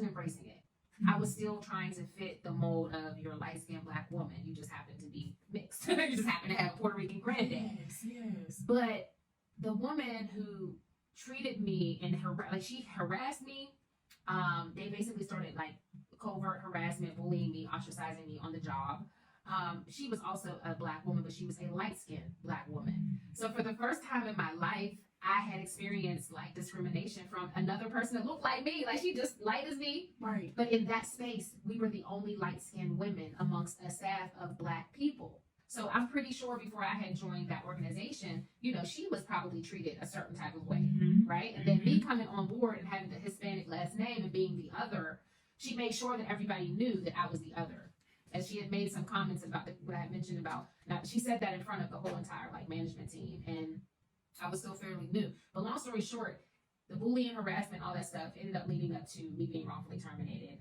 embracing it. I was still trying to fit the mold of your light-skinned Black woman. You just happen to be mixed. You just happen to have a Puerto Rican granddad. Yes. But the woman who treated me and she harassed me, they basically started covert harassment, bullying me, ostracizing me on the job. She was also a Black woman, but she was a light-skinned Black woman. So for the first time in my life, I had experienced discrimination from another person that looked like me, she just light as me. Right. But in that space, we were the only light-skinned women amongst a staff of Black people. So I'm pretty sure before I had joined that organization, she was probably treated a certain type of way, right? And then me coming on board and having the Hispanic last name and being the other, she made sure that everybody knew that I was the other. As she had made some comments about what I had mentioned about, now she said that in front of the whole entire management team, and I was still fairly new. But long story short, the bullying, harassment, all that stuff ended up leading up to me being wrongfully terminated.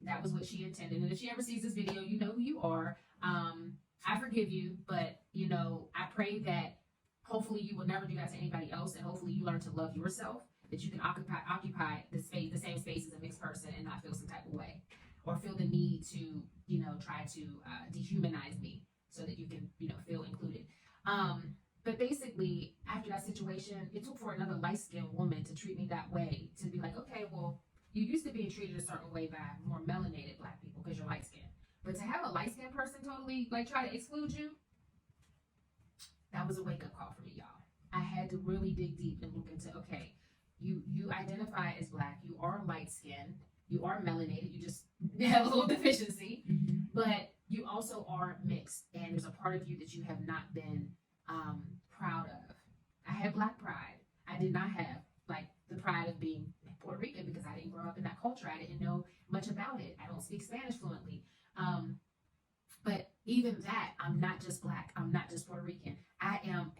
That was what she intended. And if she ever sees this video, you know who you are. I forgive you, but I pray that hopefully you will never do that to anybody else, and hopefully you learn to love yourself, that you can occupy the same space as a mixed person and not feel some type of way, or feel the need to try to dehumanize me so that you can feel included. But basically, after that situation, it took for another light-skinned woman to treat me that way, to be like, okay, well, you used to being treated a certain way by more melanated Black people because you're light-skinned. But to have a light-skinned person totally try to exclude you, that was a wake-up call for me, y'all. I had to really dig deep and look into, okay, you identify as Black, you are light-skinned, you are melanated, you just have a little deficiency, but you also are mixed, and there's a part of you that you have not been proud of. I had Black pride. I did not have the pride of being Puerto Rican because I didn't grow up in that culture. I didn't know much about it. I don't speak Spanish fluently. But even that, I'm not just Black. I'm not just Puerto Rican. I am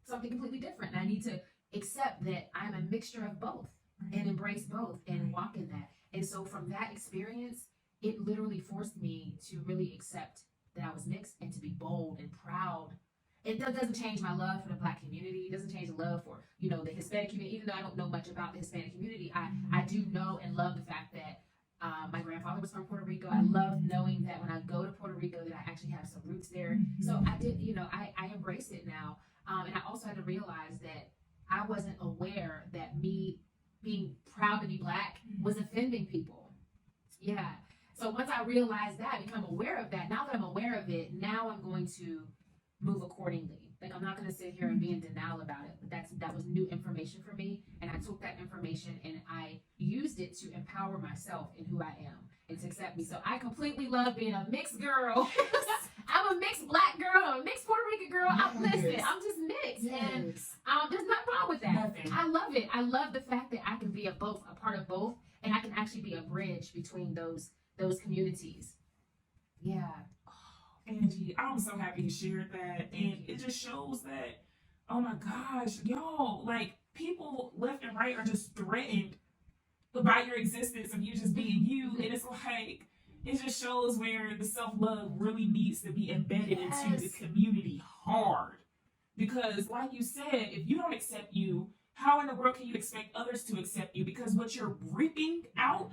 something completely different. And I need to accept that I'm a mixture of both and embrace both and walk in that. And so from that experience, it literally forced me to really accept that I was mixed and to be bold and proud it doesn't change my love for the Black community. It doesn't change the love for, the Hispanic community. Even though I don't know much about the Hispanic community, I do know and love the fact that my grandfather was from Puerto Rico. I love knowing that when I go to Puerto Rico that I actually have some roots there. So I did, I embrace it now. And I also had to realize that I wasn't aware that me being proud to be Black was offending people. Yeah. So once I realized that, become aware of that, now that I'm aware of it, now I'm going to move accordingly. Like, I'm not going to sit here and be in denial about it. But that was new information for me, and I took that information and I used it to empower myself in who I am and to accept me. So I completely love being a mixed girl. I'm a mixed Black girl. I'm a mixed Puerto Rican girl. I'm just mixed, and there's nothing wrong with that. Nothing. I love it. I love the fact that I can be a part of both, and I can actually be a bridge between those communities. Yeah. Angie, I'm so happy you shared that. And it just shows that, oh my gosh, y'all, like, people left and right are just threatened by your existence of you just being you. And it's like, it just shows where the self-love really needs to be embedded into the community hard. Because like you said, if you don't accept you, how in the world can you expect others to accept you? Because what you're reaping out,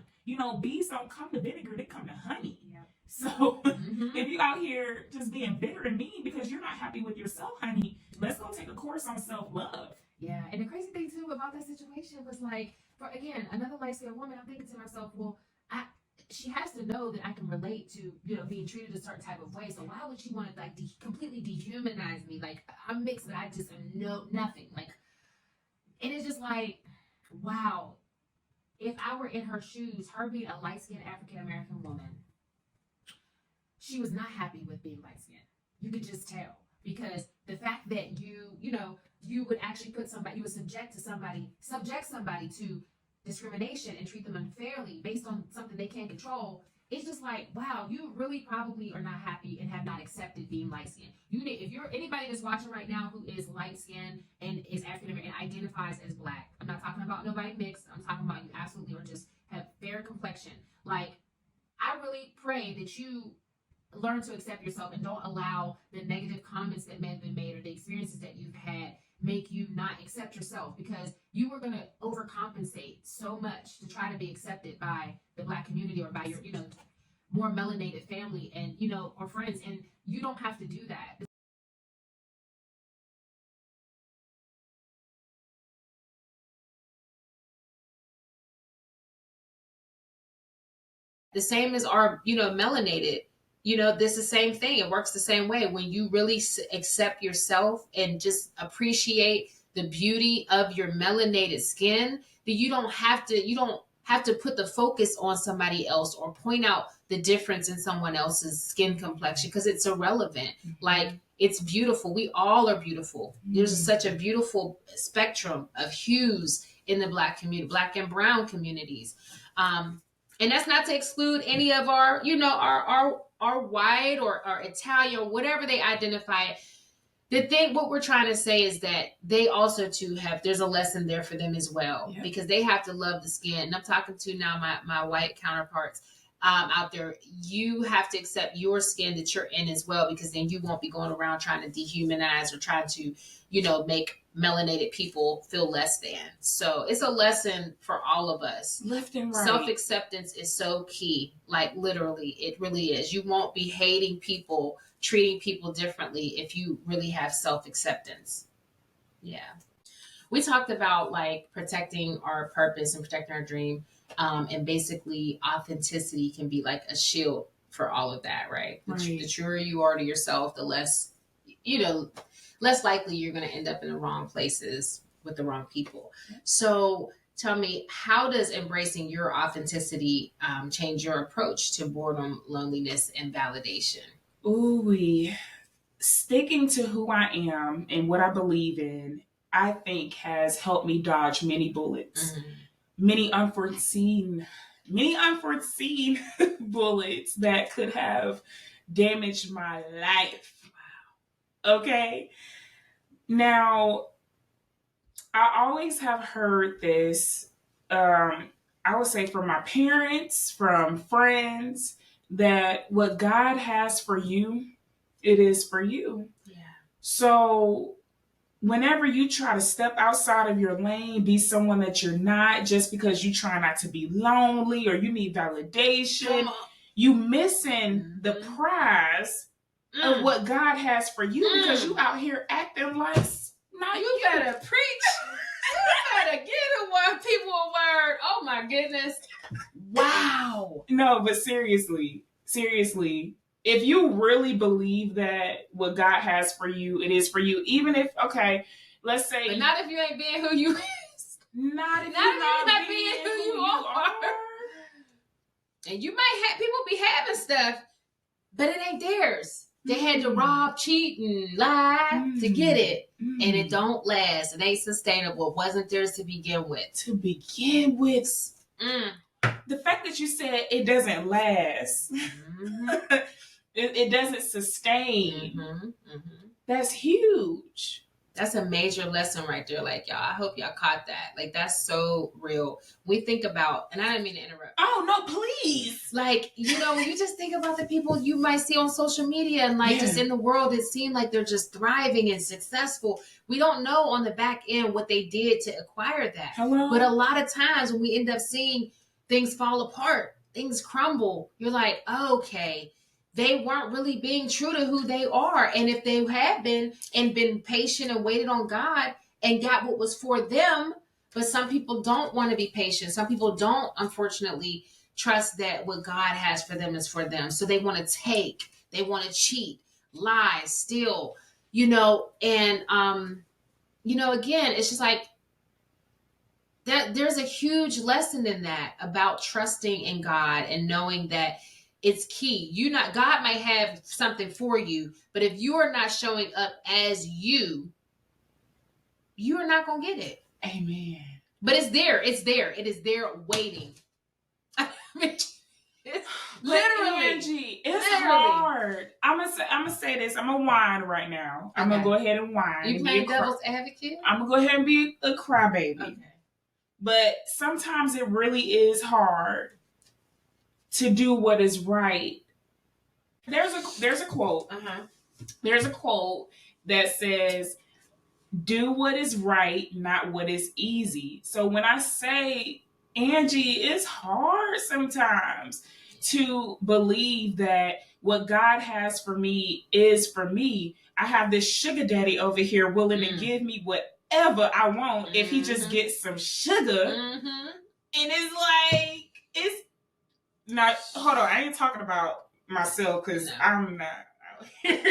bees don't come to vinegar, they come to honey. So if you out here just being bitter and mean because you're not happy with yourself, honey, let's go take a course on self-love. Yeah, and the crazy thing too about that situation was, like, for again, another light-skinned woman, I'm thinking to myself, well, she has to know that I can relate to, being treated a certain type of way. So why would she want to, like, completely dehumanize me? Like, I'm mixed, but I just am nothing. Like, and it's just like, wow, if I were in her shoes, her being a light-skinned African-American woman, she was not happy with being light-skinned. You could just tell, because the fact that you would actually you would subject somebody to discrimination and treat them unfairly based on something they can't control. It's just like, wow, you really probably are not happy and have not accepted being light-skinned. If you're anybody that's watching right now who is light-skinned and is African American and identifies as Black, I'm not talking about nobody mixed. I'm talking about you absolutely or just have fair complexion. Like, I really pray that you learn to accept yourself and don't allow the negative comments that may have been made or the experiences that you've had make you not accept yourself, because you were going to overcompensate so much to try to be accepted by the Black community or by your, more melanated family and, or friends. And you don't have to do that. The same as our, melanated. This is the same thing. It works the same way. When you really accept yourself and just appreciate the beauty of your melanated skin, then you don't have to put the focus on somebody else or point out the difference in someone else's skin complexion, because it's irrelevant. Like, it's beautiful. We all are beautiful. There's such a beautiful spectrum of hues in the Black community, Black and brown communities. And that's not to exclude any of our, our white or our Italian or whatever they identify. What we're trying to say is that they also too there's a lesson there for them as well, because they have to love the skin. And I'm talking to now my white counterparts out there. You have to accept your skin that you're in as well, because then you won't be going around trying to dehumanize or trying to, make melanated people feel less than. So it's a lesson for all of us. Left and right. Self-acceptance is so key. Like, literally, it really is. You won't be hating people, treating people differently if you really have self-acceptance. Yeah. We talked about, like, protecting our purpose and protecting our dream. And basically authenticity can be like a shield for all of that, right? The truer you are to yourself, the less, less likely you're going to end up in the wrong places with the wrong people. So tell me, how does embracing your authenticity change your approach to boredom, loneliness, and validation? Ooh, sticking to who I am and what I believe in, I think has helped me dodge many bullets. Many unforeseen bullets that could have damaged my life. Wow. Okay. Now, I always have heard this, I would say from my parents, from friends, that what God has for you, it is for you. Yeah. So whenever you try to step outside of your lane, be someone that you're not, just because you try not to be lonely or you need validation, you missing the prize of what God has for you because you out here acting like not you. Better preach. You better get people a word. Oh my goodness. Wow. No, but seriously, if you really believe that what God has for you, it is for you. Even if, okay, let's say, but not if you ain't being who you is. Not if you're not being who you are. And you might have people be having stuff, but it ain't theirs. They had to rob, cheat, and lie to get it. And it don't last. It ain't sustainable. It wasn't theirs to begin with. The fact that you said it doesn't last, it doesn't sustain, that's huge. That's a major lesson right there. Like, y'all, I hope y'all caught that. Like, that's so real. We think about, and I didn't mean to interrupt. Oh, no, please. Like, you know, when you just think about the people you might see on social media and like just in the world, it seemed like they're just thriving and successful. We don't know on the back end what they did to acquire that. Hello? But a lot of times when we end up seeing things fall apart, things crumble, you're like, oh, okay, they weren't really being true to who they are. And if they had been and been patient and waited on God and got what was for them, but some people don't want to be patient. Some people don't, unfortunately, trust that what God has for them is for them. So they want to take, they want to cheat, lie, steal, you know, and, you know, again, it's just like that. There's a huge lesson in that about trusting in God and knowing that it's key. God might have something for you, but if you are not showing up as you are not going to get it. Amen. But it's there. It is there waiting. I mean, it's literally, Angie, it's hard. I'm gonna say this. I'm gonna whine right now. I'm gonna go ahead and whine. You playing devil's advocate? I'm gonna go ahead and be a crybaby. Okay. But sometimes it really is hard to do what is right. There's a quote. There's a quote that says, "Do what is right, not what is easy." So when I say, Angie, it's hard sometimes to believe that what God has for me is for me. I have this sugar daddy over here willing to give me whatever I want if he just gets some sugar. And it's like, it's not, hold on, I ain't talking about myself because I'm not out here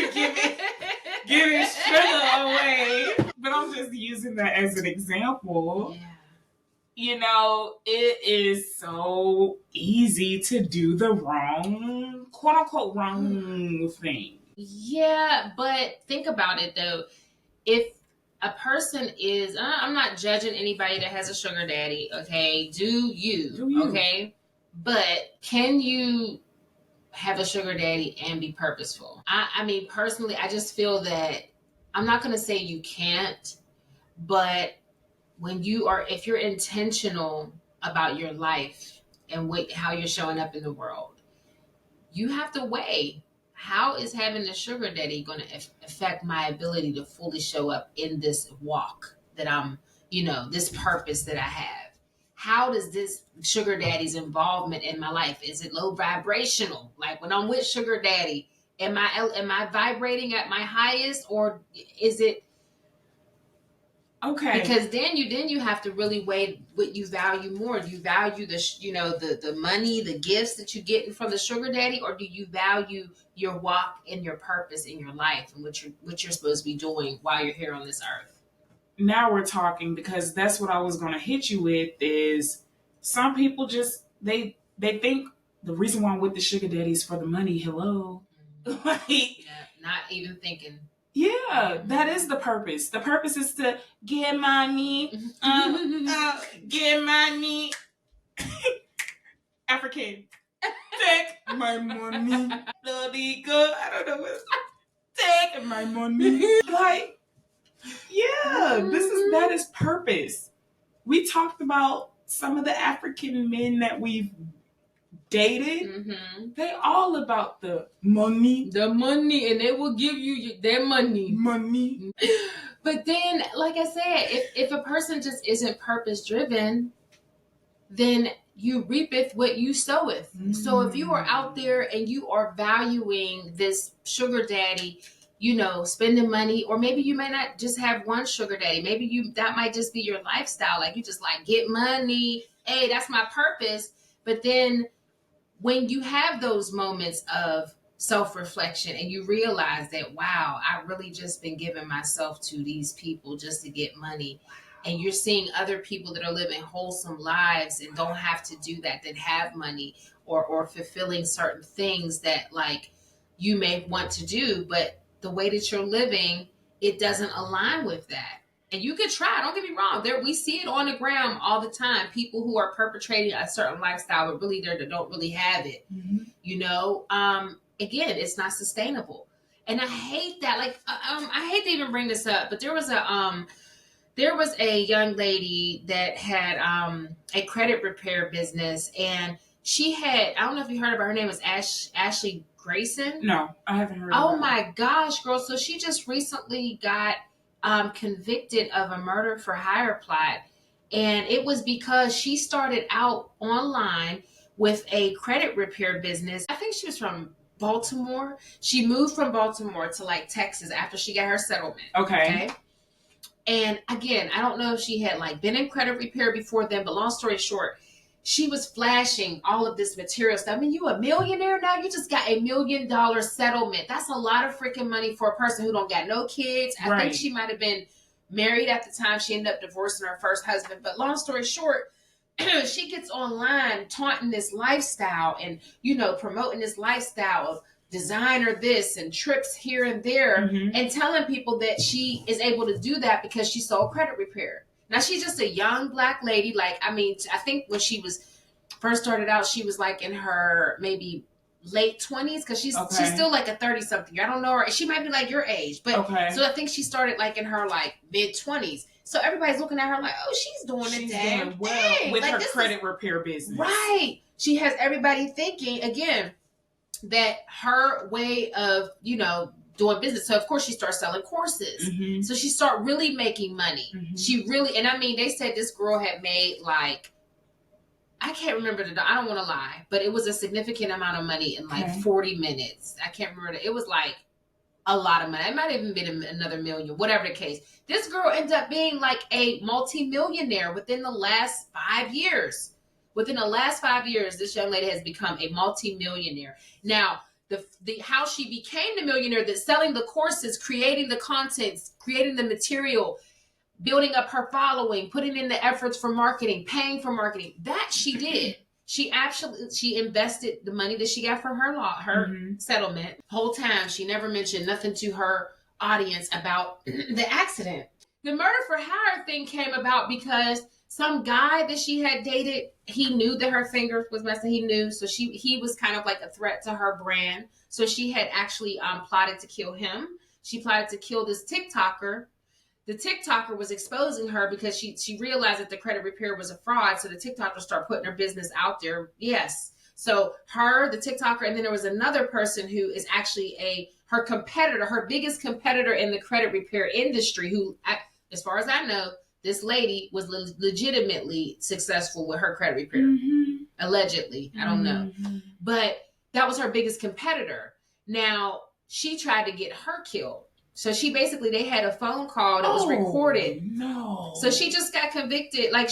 giving sugar away. But I'm just using that as an example. Yeah. You know, it is so easy to do the wrong, quote unquote, wrong thing. Yeah, but think about it though. If a person is, I'm not judging anybody that has a sugar daddy, okay? Do you, okay? But can you have a sugar daddy and be purposeful? I mean, personally, I just feel that I'm not going to say you can't, but if you're intentional about your life and how you're showing up in the world, you have to weigh, how is having a sugar daddy going to affect my ability to fully show up in this walk that I'm, this purpose that I have? How does this sugar daddy's involvement in my life? Is it low vibrational? Like when I'm with sugar daddy, am I vibrating at my highest, or is it? Okay. Because then you have to really weigh what you value more. Do you value the money, the gifts that you're getting from the sugar daddy, or do you value your walk and your purpose in your life and what you're supposed to be doing while you're here on this earth? Now we're talking, because that's what I was going to hit you with. Is some people just they think the reason why I'm with the sugar daddy is for the money. Hello, not even thinking. Yeah, that is the purpose. The purpose is to get money, get money. African, take my money, bloody go. I don't know what. Take my money. Like, yeah, that is purpose. We talked about some of the African men that we've dated, they all about the money. The money, and they will give you their money. Money. But then, like I said, if a person just isn't purpose-driven, then you reapeth what you soweth. So if you are out there and you are valuing this sugar daddy, spending money, or maybe you may not just have one sugar daddy. Maybe that might just be your lifestyle. Like you just like get money. Hey, that's my purpose. But then when you have those moments of self-reflection and you realize that, wow, I've really just been giving myself to these people just to get money. And you're seeing other people that are living wholesome lives and don't have to do that have money or fulfilling certain things that like you may want to do, but the way that you're living, it doesn't align with that. And you could try, don't get me wrong. We see it on the ground all the time. People who are perpetrating a certain lifestyle, but really they don't really have it. Again, it's not sustainable. And I hate that. Like, I hate to even bring this up, but there was a young lady that had a credit repair business, and she had, I don't know if you heard about her name was Ashley Grayson. No, I haven't heard of her. Oh my gosh, girl. So she just recently got convicted of a murder for hire plot. And it was because she started out online with a credit repair business. I think she was from Baltimore. She moved from Baltimore to like Texas after she got her settlement. Okay. And again, I don't know if she had like been in credit repair before then, but long story short, she was flashing all of this material stuff. I mean, you a millionaire now? You just got $1 million settlement. That's a lot of freaking money for a person who don't got no kids. I think she might have been married at the time. She ended up divorcing her first husband. But long story short, she gets online taunting this lifestyle and, promoting this lifestyle of designer this and trips here and there and telling people that she is able to do that because she sold credit repair. Now, she's just a young Black lady. Like, I mean, I think when she was first started out, she was like in her maybe late 20s because she's still like a 30-something. I don't know her. She might be like your age. But so I think she started like in her like mid-20s. So everybody's looking at her like, oh, she's doing well with like, her credit repair business. Right. She has everybody thinking, again, that her way of, doing business. So of course she starts selling courses. So she started really making money. She really, and I mean, they said this girl had made like, I can't remember I don't want to lie, but it was a significant amount of money in like 40 minutes. I can't remember. It was like a lot of money. It might have even been another million, whatever the case. This girl ended up being like a multi-millionaire within the last 5 years. Within the last 5 years, this young lady has become a multi-millionaire. Now, the how she became the millionaire, that selling the courses, creating the content, creating the material, building up her following, putting in the efforts for marketing, paying for marketing, that she did. She invested the money that she got from her settlement. Whole time, she never mentioned nothing to her audience about the accident. The murder for hire thing came about because some guy that she had dated, he knew that her finger was messing. He knew, so he was kind of like a threat to her brand. So she had actually plotted to kill him. She plotted to kill this TikToker. The TikToker was exposing her because she realized that the credit repair was a fraud. So the TikToker started putting her business out there. Yes. So her, the TikToker, and then there was another person who is actually her competitor, her biggest competitor in the credit repair industry, who, as far as I know, this lady was legitimately successful with her credit repair. Allegedly. I don't know. But that was her biggest competitor. Now, she tried to get her killed. So they had a phone call that was recorded. No. So she just got convicted. Like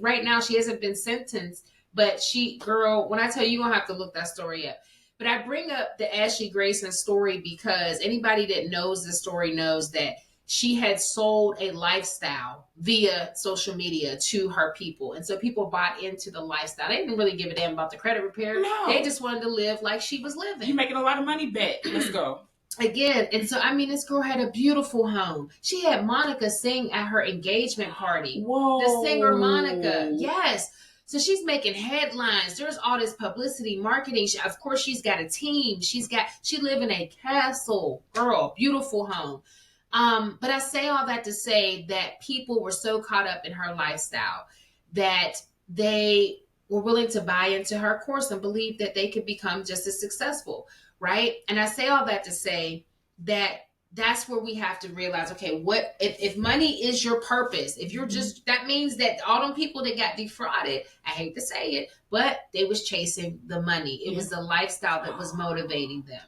right now she hasn't been sentenced, but girl, when I tell you, you're going to have to look that story up. But I bring up the Ashley Grayson story because anybody that knows the story knows that she had sold a lifestyle via social media to her people. And so people bought into the lifestyle. They didn't really give a damn about the credit repair. No. They just wanted to live like she was living. You're making a lot of money, bet. Let's go. Again, and so, I mean, this girl had a beautiful home. She had Monica sing at her engagement party. Whoa. The singer Monica. Yes. So she's making headlines. There's all this publicity, marketing. Of course, she's got a team. She live in a castle. Girl, beautiful home. But I say all that to say that people were so caught up in her lifestyle that they were willing to buy into her course and believe that they could become just as successful, right? And I say all that to say that that's where we have to realize, okay, what if money is your purpose, if you're just, that means that all them people that got defrauded, I hate to say it, but they was chasing the money. It was the lifestyle that was motivating them.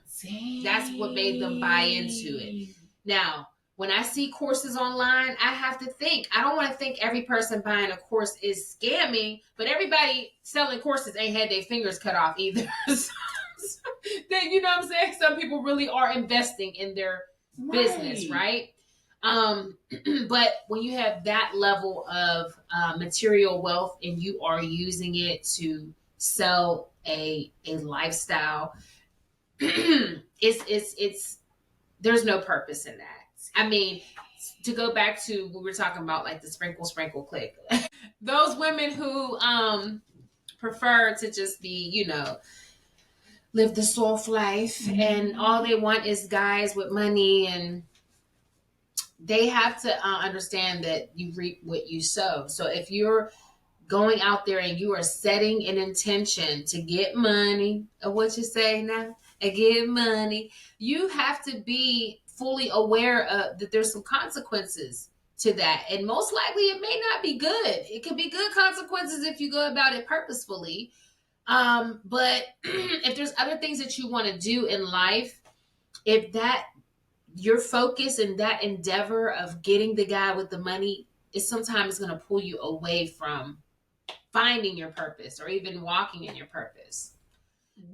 That's what made them buy into it. Now, when I see courses online, I have to think. I don't want to think every person buying a course is scamming, but everybody selling courses ain't had their fingers cut off either. Then, you know what I'm saying? Some people really are investing in their business, right? But when you have that level of material wealth and you are using it to sell a lifestyle, it's there's no purpose in that. I mean, to go back to what we were talking about, like the sprinkle click, those women who prefer to just be, you know, live the soft life, and all they want is guys with money, and they have to understand that you reap what you sow. So if you're going out there and you are setting an intention to get money, or what you say now, and get money, you have to be fully aware of that there's some consequences to that. And most likely it may not be good. It could be good consequences if you go about it purposefully. But if there's other things that you want to do in life, if that your focus and that endeavor of getting the guy with the money is sometimes going to pull you away from finding your purpose or even walking in your purpose.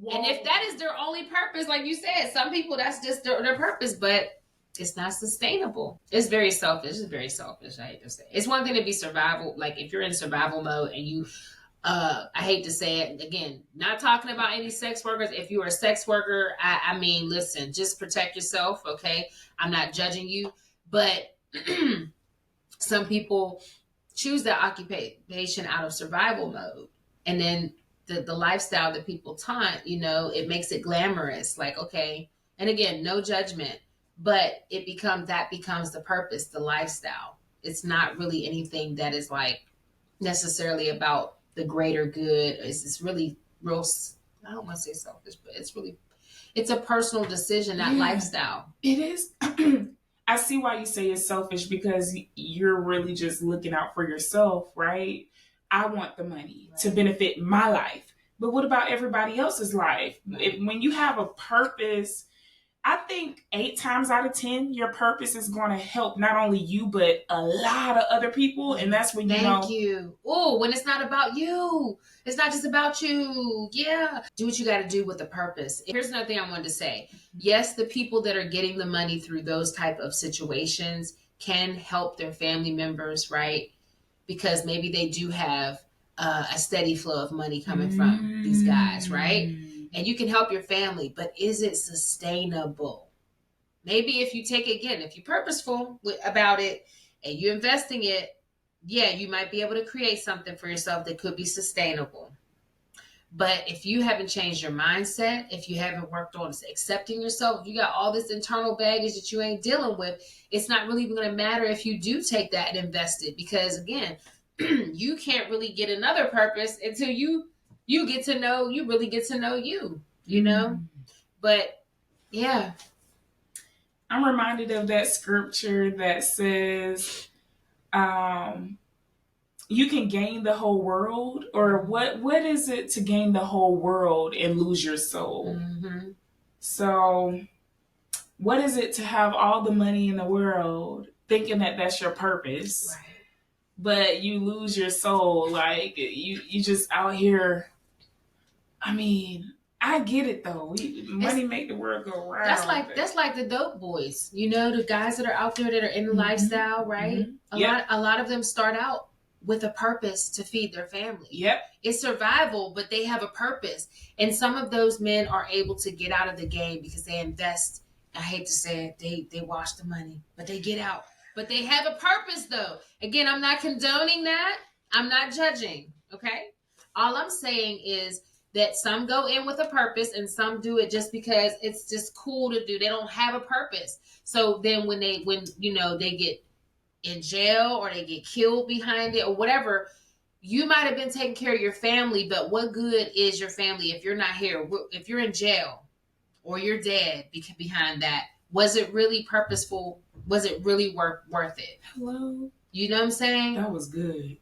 Whoa. And if that is their only purpose, like you said, some people that's just their purpose, but it's not sustainable. It's very selfish. It's very selfish. I hate to say it. It's one thing to be survival, like if you're in survival mode and you I hate to say it again, not talking about any sex workers. If you are a sex worker, I mean, listen, just protect yourself, okay? I'm not judging you, but some people choose that occupation out of survival mode. And then the lifestyle that people taunt, you know, it makes it glamorous. Like, okay, and again, no judgment, but that becomes the purpose, the lifestyle. It's not really anything that is like necessarily about the greater good. It's really real, I don't want to say selfish, but it's a personal decision, that lifestyle. It is. I see why you say it's selfish, because you're really just looking out for yourself, right? I want the money to benefit my life. But what about everybody else's life? Right. When you have a purpose, I think 8 times out of 10, your purpose is going to help not only you, but a lot of other people. And that's when you know. Thank you. Oh, when it's not about you. It's not just about you. Yeah. Do what you got to do with the purpose. Here's another thing I wanted to say. Yes, the people that are getting the money through those type of situations can help their family members, right? Because maybe they do have a steady flow of money coming from these guys, right? And you can help your family, but is it sustainable? Maybe if you take it again, if you're purposeful about it and you're investing it, yeah, you might be able to create something for yourself that could be sustainable. But if you haven't changed your mindset, if you haven't worked on accepting yourself, if you got all this internal baggage that you ain't dealing with, it's not really even going to matter if you do take that and invest it. Because again, you can't really get another purpose until you really get to know you know? But yeah. I'm reminded of that scripture that says, you can gain the whole world, or what is it to gain the whole world and lose your soul? Mm-hmm. So what is it to have all the money in the world thinking that that's your purpose, right, but you lose your soul? Like you just out here. I mean, I get it though. Money make the world go round. That's like the dope boys, you know, the guys that are out there that are in the lifestyle, right? A lot of them start out with a purpose to feed their family. Yep. It's survival, but they have a purpose. And some of those men are able to get out of the game because they invest. I hate to say it, they wash the money, but they get out. But they have a purpose though. Again, I'm not condoning that. I'm not judging, okay? All I'm saying is that some go in with a purpose and some do it just because it's just cool to do. They don't have a purpose. So then when you know, they get in jail or they get killed behind it or whatever, you might have been taking care of your family, but what good is your family if you're not here? If you're in jail or you're dead behind that, was it really purposeful? Was it really worth it? Hello? You know what I'm saying? That was good.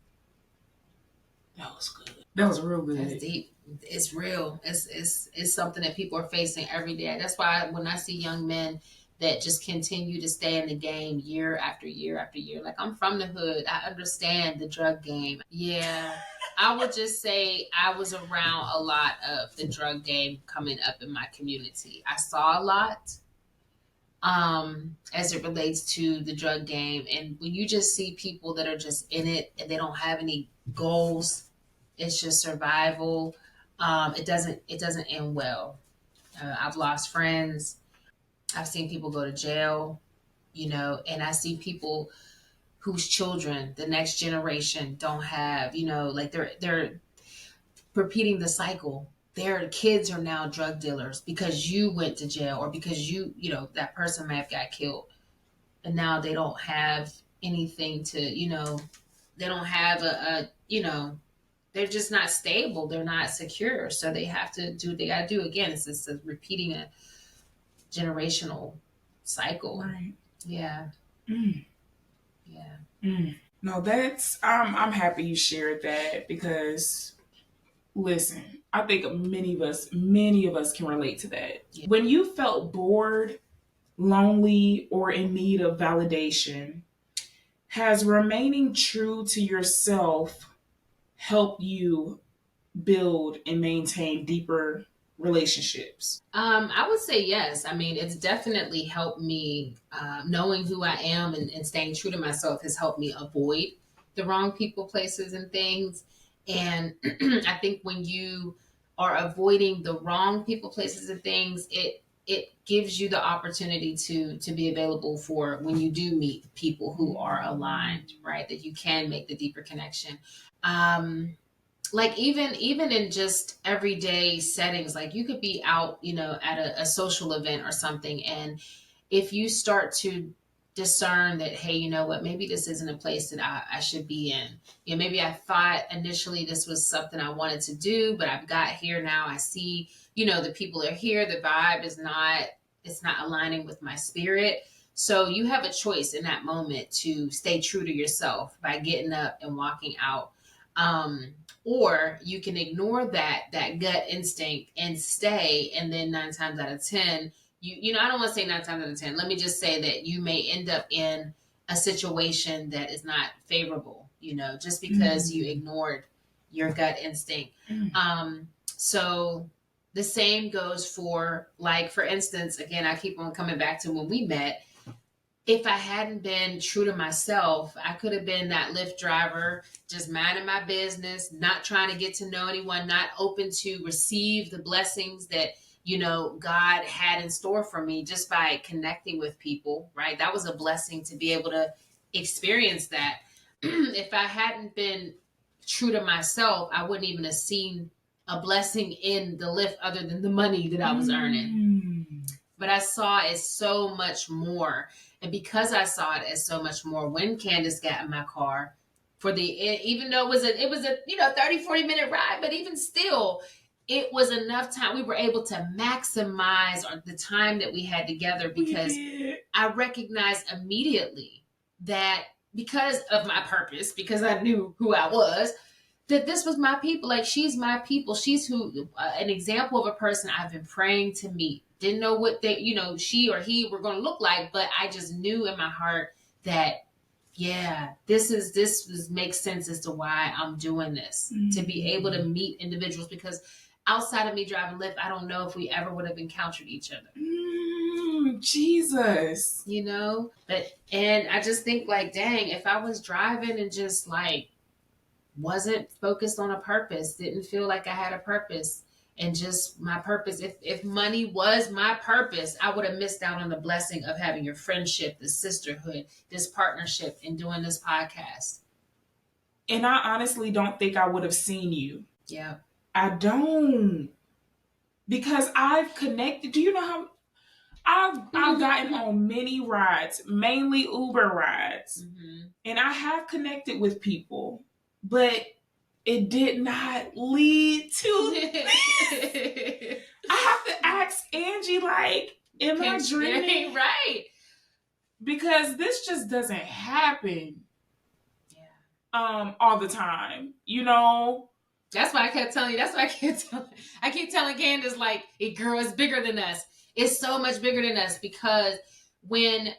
That was good. That was real good. That's deep. It's real. It's something that people are facing every day. That's why when I see young men that just continue to stay in the game year after year after year, like, I'm from the hood, I understand the drug game. Yeah. I would just say I was around a lot of the drug game coming up in my community. I saw a lot as it relates to the drug game. And when you just see people that are just in it and they don't have any goals, it's just survival. It doesn't end well. I've lost friends. I've seen people go to jail, and I see people whose children, the next generation, don't have, like, they're repeating the cycle. Their kids are now drug dealers because you went to jail, or because that person may have got killed, and now they don't have anything to, they don't have they're just not stable. They're not secure. So they have to do what they got to do. Again, it's just repeating a generational cycle. Right. Yeah. Yeah. No, that's, I'm happy you shared that, because listen, I think many of us can relate to that. Yeah. When you felt bored, lonely, or in need of validation, has remaining true to yourself helped you build and maintain deeper relationships? I would say yes. I mean, it's definitely helped me. Knowing who I am and staying true to myself has helped me avoid the wrong people, places, and things. And I think when you are avoiding the wrong people, places, and things, it gives you the opportunity to be available for when you do meet people who are aligned, right? That you can make the deeper connection. Like, even in just everyday settings, like, you could be out, at a social event or something, and if you start to discern that, hey, you know what, maybe this isn't a place that I should be in. Maybe I thought initially this was something I wanted to do, but I've got here now. I see, the people are here. The vibe is not, it's not aligning with my spirit. So you have a choice in that moment to stay true to yourself by getting up and walking out. Or you can ignore that gut instinct and stay. And then 9 times out of 10, I don't want to say 9 times out of 10. Let me just say that you may end up in a situation that is not favorable, just because you ignored your gut instinct. So the same goes for, like, for instance, again, I keep on coming back to when we met. If I hadn't been true to myself, I could have been that Lyft driver, just minding my business, not trying to get to know anyone, not open to receive the blessings that, God had in store for me just by connecting with people, right? That was a blessing to be able to experience that. If I hadn't been true to myself, I wouldn't even have seen a blessing in the Lyft other than the money that I was earning. But I saw it so much more. And because I saw it as so much more, when Candace got in my car even though it was a 30, 40 minute ride, but even still, it was enough time. We were able to maximize the time that we had together, because I recognized immediately that because of my purpose, because I knew who I was, that this was my people. Like, she's my people. She's an example of a person I've been praying to meet. Didn't know what she or he were going to look like, but I just knew in my heart that, yeah, this makes sense as to why I'm doing this, to be able to meet individuals, because outside of me driving Lyft, I don't know if we ever would have encountered each other. Jesus. And I just think, like, dang, if I was driving and just, like, wasn't focused on a purpose, didn't feel like I had a purpose, and just my purpose, if money was my purpose, I would have missed out on the blessing of having your friendship, the sisterhood, this partnership, and doing this podcast. And I honestly don't think I would have seen you. Yeah. I don't. Because I've connected. Do you know how I've gotten on many rides, mainly Uber rides. And I have connected with people. But it did not lead to this. I have to ask Angie, like, am I dreaming? Right. Because this just doesn't happen. All the time, you know. That's why I kept telling you. That's why I keep telling Candace, like, girl, it's bigger than us. It's so much bigger than us, because when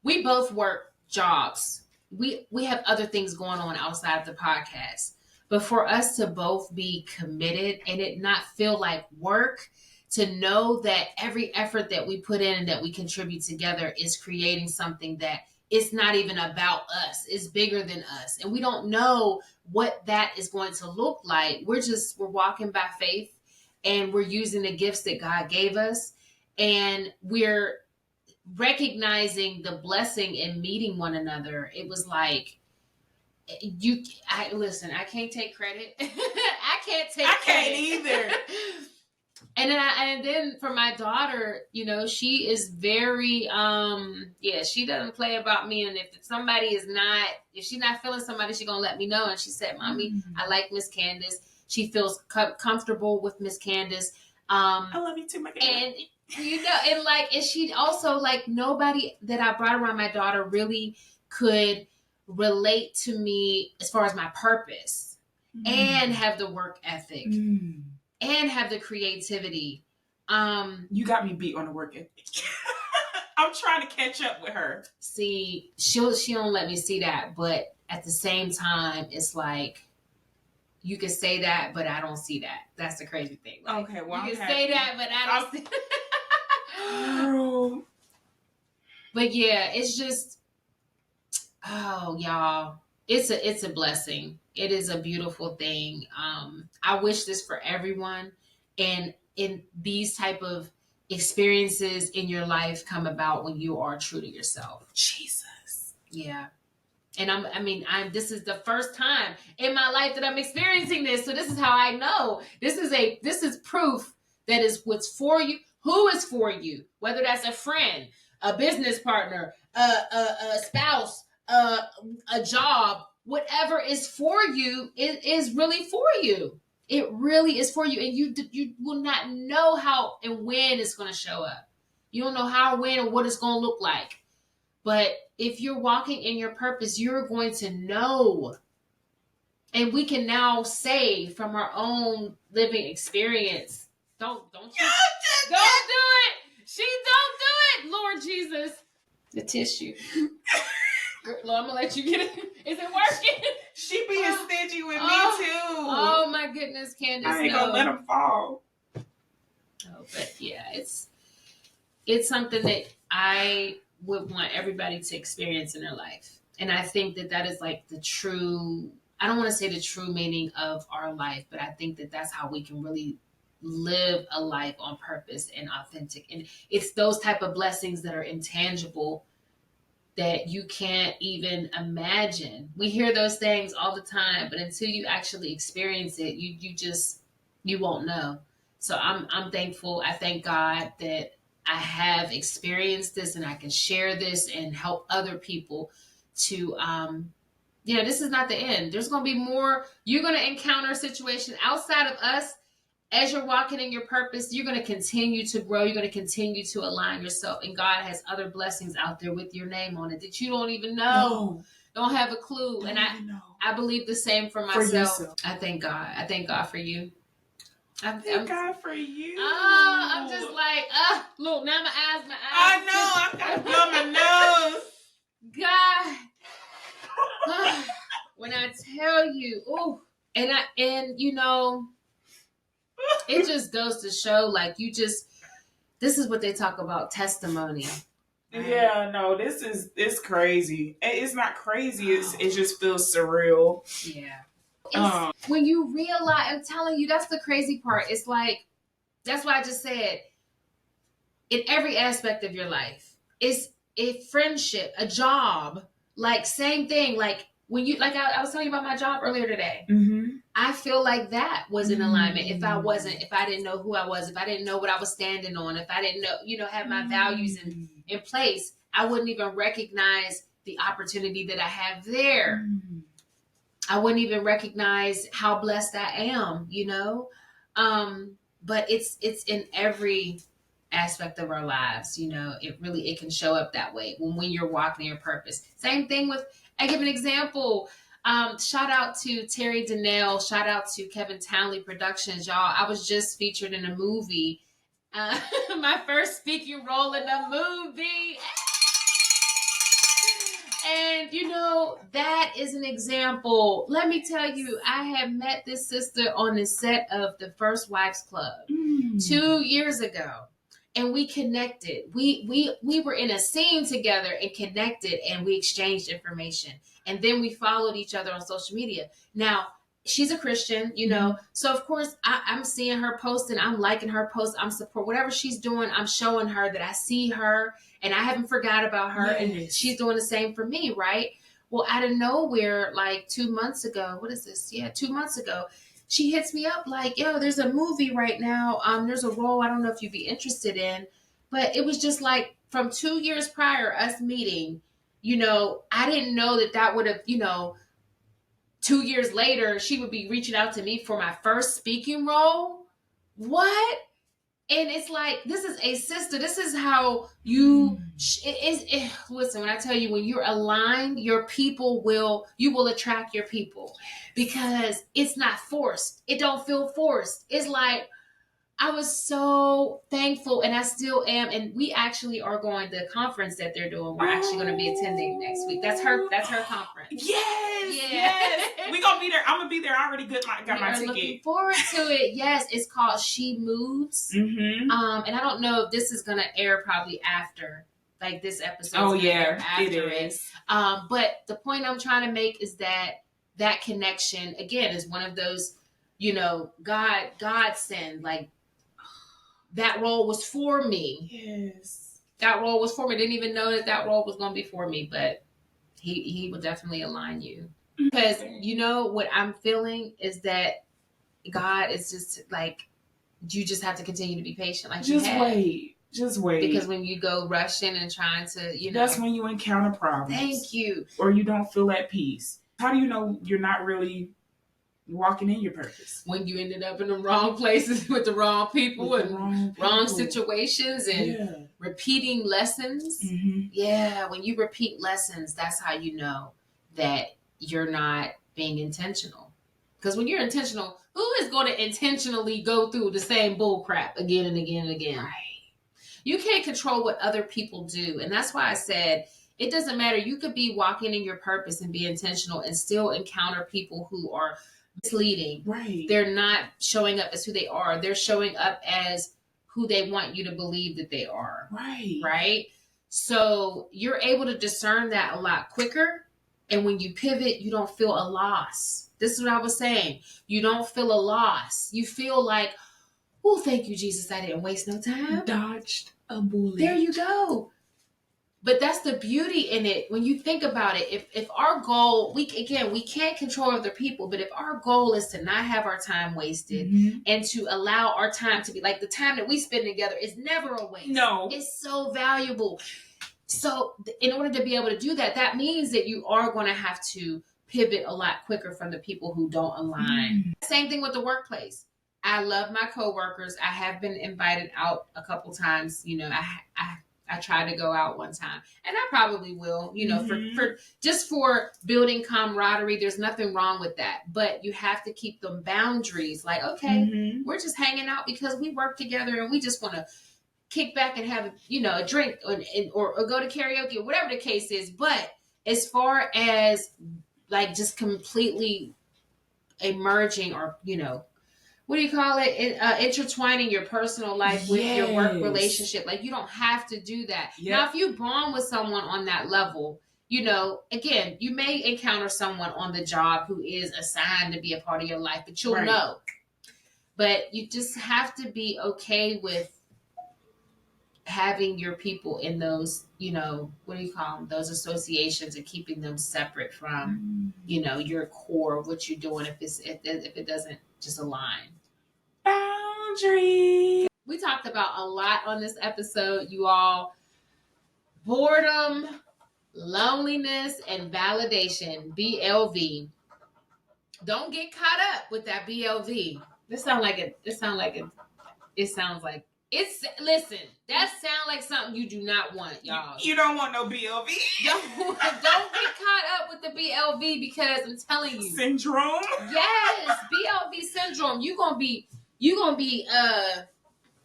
we both work jobs, we have other things going on outside of the podcast. But for us to both be committed and it not feel like work, to know that every effort that we put in and that we contribute together is creating something that it's not even about us. It's bigger than us. And we don't know what that is going to look like. We're walking by faith, and we're using the gifts that God gave us. And we're recognizing the blessing in meeting one another. It was like, listen, I can't take credit. I can't either. And then for my daughter, you know, she is very, she doesn't play about me. And if she's not feeling somebody, she's going to let me know. And she said, Mommy, I like Miss Candace. She feels comfortable with Miss Candace. I love you too, my Candace. And, you know, and she also, like, nobody that I brought around my daughter really could relate to me as far as my purpose and have the work ethic. And have the creativity. You got me beat on the work ethic. I'm trying to catch up with her. See, she don't let me see that, but at the same time, it's like, you can say that, but I don't see that. That's the crazy thing. Like, okay, well, you can say that, but I don't see Girl. But yeah, it's just, oh, y'all, it's a blessing. It is a beautiful thing. I wish this for everyone. And in these type of experiences in your life come about when you are true to yourself. Jesus. Yeah. And this is the first time in my life that I'm experiencing this. So this is how I know. This is proof that is what's for you. Who is for you? Whether that's a friend, a business partner, a spouse, a job, whatever is for you, it is really for you. It really is for you. And you will not know how and when it's going to show up. You don't know how, when, or what it's going to look like. But if you're walking in your purpose, you're going to know. And we can now say from our own living experience, don't do it. She don't do it, Lord Jesus. The tissue. Girl, I'm gonna let you get it. Is it working? She being stingy with me too. Oh my goodness, Candace. I ain't gonna let him fall. Oh, but yeah, it's something that I would want everybody to experience in their life. And I think that is like the true, I don't want to say the true meaning of our life, but I think that that's how we can really live a life on purpose and authentic. And it's those type of blessings that are intangible that you can't even imagine. We hear those things all the time, but until you actually experience it, you won't know. So I'm thankful. I thank God that I have experienced this and I can share this and help other people to, this is not the end. There's going to be more. You're going to encounter a situation outside of us. As you're walking in your purpose, you're going to continue to grow. You're going to continue to align yourself. And God has other blessings out there with your name on it that you don't even know. Don't have a clue. And I believe the same for myself. I thank God. I thank God for you. Thank God for you. Oh, I'm just like, look, now my eyes. I know. I'm got my nose. God. When I tell you, it just goes to show, like, this is what they talk about, testimony. Right? Yeah, no, it's crazy. It's not crazy. It just feels surreal. Yeah. When you realize, I'm telling you, that's the crazy part. It's like, that's why I just said, in every aspect of your life, it's a friendship, a job, like, same thing. Like, when you, like, I was telling you about my job earlier today. Mm-hmm. I feel like that was in alignment. If I didn't know who I was, if I didn't know what I was standing on, if I didn't know, have my values in place, I wouldn't even recognize the opportunity that I have there. I wouldn't even recognize how blessed I am, but it's in every aspect of our lives. It can show up that way when you're walking in your purpose. Same thing with, I give an example. Shout out to Terry Donnell, shout out to Kevin Townley Productions. Y'all, I was just featured in a movie, my first speaking role in a movie. And that is an example. Let me tell you, I have met this sister on the set of the First Wives Club 2 years ago, and we connected. We were in a scene together and connected, and we exchanged information. And then we followed each other on social media. Now, she's a Christian, so of course I'm seeing her post and I'm liking her post. I'm support whatever she's doing. I'm showing her that I see her and I haven't forgot about her. Yes. And she's doing the same for me, right? Well, out of nowhere, like 2 months ago, what is this? Yeah, 2 months ago, she hits me up like, yo, there's a movie right now. There's a role I don't know if you'd be interested in. But it was just like from 2 years prior, us meeting, I didn't know that would have, 2 years later, she would be reaching out to me for my first speaking role. What? And it's like, this is a sister. This is how you, listen, when I tell you, when you're aligned, you will attract your people because it's not forced. It don't feel forced. It's like, I was so thankful, and I still am. And we actually are going to the conference that they're doing. We're actually going to be attending next week. That's her conference. Yes. We're going to be there. I'm going to be there. I already got my ticket. Looking forward to it. Yes, it's called She Moves. Mm-hmm. And I don't know if this is going to air probably after, like this episode. Oh, yeah, it is. But the point I'm trying to make is that connection, again, is one of those, God send, like, that role was for me. Yes. That role was for me. I didn't even know that role was going to be for me, but he will definitely align you. Because, what I'm feeling is that God is just like, you just have to continue to be patient. Like, just wait. Because when you go rushing and trying to, that's when you encounter problems. Thank you. Or you don't feel at peace. How do you know you're not really walking in your purpose? When you ended up in the wrong places with the wrong people and wrong situations and repeating lessons. Mm-hmm. Yeah, when you repeat lessons, that's how you know that you're not being intentional. Because when you're intentional, who is going to intentionally go through the same bull crap again and again and again? Right. You can't control what other people do. And that's why I said, it doesn't matter. You could be walking in your purpose and be intentional and still encounter people who are misleading. Right. They're not showing up as who they are. They're showing up as who they want you to believe that they are. Right. Right? So you're able to discern that a lot quicker. And when you pivot, you don't feel a loss. This is what I was saying. You don't feel a loss. You feel like, oh, thank you, Jesus. I didn't waste no time. Dodged a bullet. There you go. But that's the beauty in it. When you think about it, if our goal, we can't control other people, but if our goal is to not have our time wasted and to allow our time to be like the time that we spend together is never a waste. No. It's so valuable. So in order to be able to do that, that means that you are going to have to pivot a lot quicker from the people who don't align. Same thing with the workplace. I love my coworkers. I have been invited out a couple times. I tried to go out one time, and I probably will, for building camaraderie. There's nothing wrong with that, but you have to keep them boundaries. Like, okay, we're just hanging out because we work together and we just want to kick back and have, a drink or go to karaoke or whatever the case is. But as far as like just completely emerging or, what do you call it? Intertwining your personal life with your work relationship. Like, you don't have to do that. Yep. Now, if you bond with someone on that level, again, you may encounter someone on the job who is assigned to be a part of your life, but you'll know. But you just have to be okay with having your people in those, what do you call them? Those associations, and keeping them separate from, your core of what you're doing if it doesn't just align. Boundary. We talked about a lot on this episode, you all. Boredom, loneliness, and validation, BLV. Don't get caught up with that BLV. Listen, that sounds like something you do not want, y'all. You don't want no BLV. Don't get caught up with the BLV, because I'm telling you. Syndrome? Yes, BLV syndrome.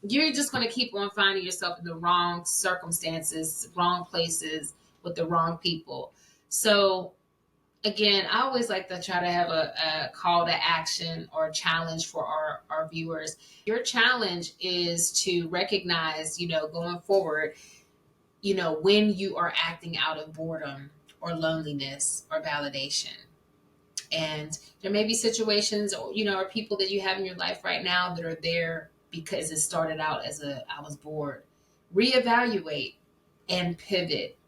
You're just gonna keep on finding yourself in the wrong circumstances, wrong places, with the wrong people. So again, I always like to try to have a call to action or a challenge for our viewers. Your challenge is to recognize, going forward, when you are acting out of boredom or loneliness or validation. And there may be situations, or people that you have in your life right now that are there because it started out as I was bored. Reevaluate and pivot,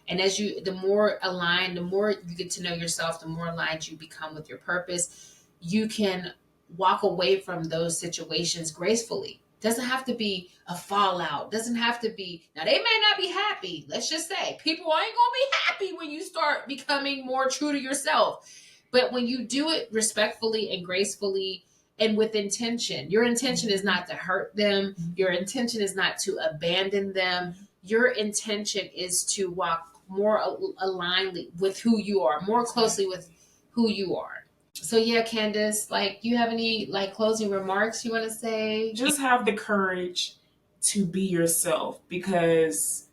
And the more aligned, the more you get to know yourself, the more aligned you become with your purpose, you can walk away from those situations gracefully. Doesn't have to be a fallout. Doesn't have to be, now they may not be happy. Let's just say people ain't going to be happy when you start becoming more true to yourself. But when you do it respectfully and gracefully and with intention, your intention is not to hurt them. Your intention is not to abandon them. Your intention is to walk more alignedly with who you are, more closely with who you are. So yeah, Candace, you have any closing remarks you want to say? Just have the courage to be yourself, because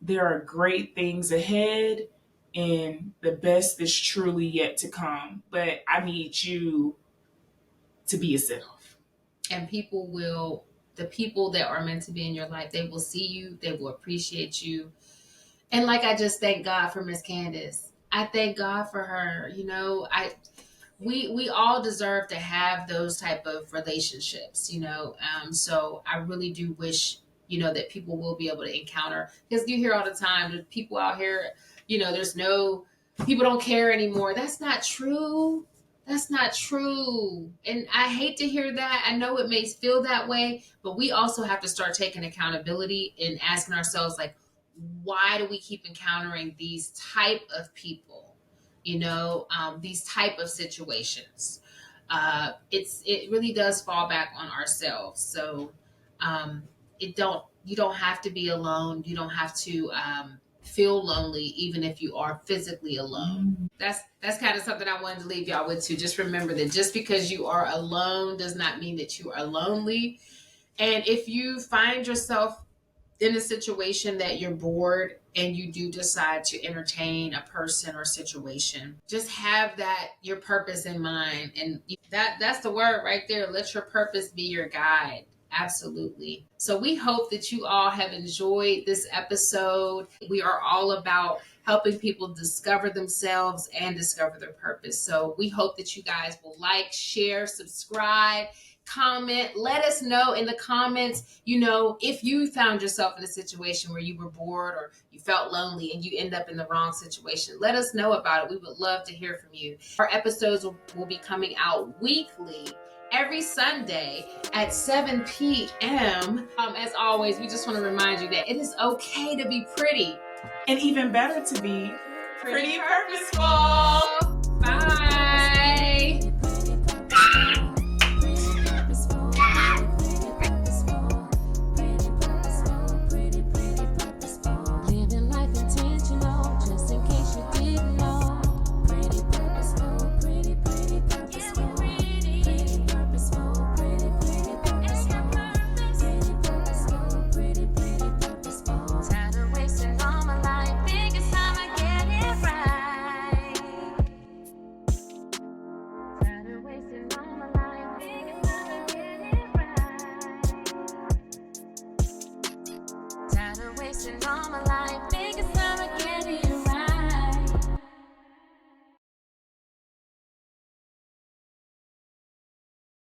there are great things ahead and the best is truly yet to come. But I need you to be yourself. And the people that are meant to be in your life, they will see you, they will appreciate you. And I just thank God for Miss Candace. I thank God for her. We all deserve to have those type of relationships, so I really do wish, that people will be able to encounter, because you hear all the time, there's people out here, people don't care anymore. That's not true. That's not true. And I hate to hear that. I know it may feel that way, but we also have to start taking accountability and asking ourselves, why do we keep encountering these type of people? These type of situations. It really does fall back on ourselves. So you don't have to be alone. You don't have to feel lonely, even if you are physically alone. That's kind of something I wanted to leave y'all with too. Just remember that just because you are alone does not mean that you are lonely. And if you find yourself in a situation that you're bored and you do decide to entertain a person or situation, just have your purpose in mind. And that's the word right there. Let your purpose be your guide. Absolutely. So we hope that you all have enjoyed this episode. We are all about helping people discover themselves and discover their purpose. So we hope that you guys will share, subscribe, comment. Let us know in the comments, if you found yourself in a situation where you were bored or you felt lonely and you end up in the wrong situation. Let us know about it. We would love to hear from you. Our episodes will be coming out weekly, every Sunday at 7 p.m. As always, we just want to remind you that it is okay to be pretty. And even better to be pretty purposeful. Bye. Wasting all my life.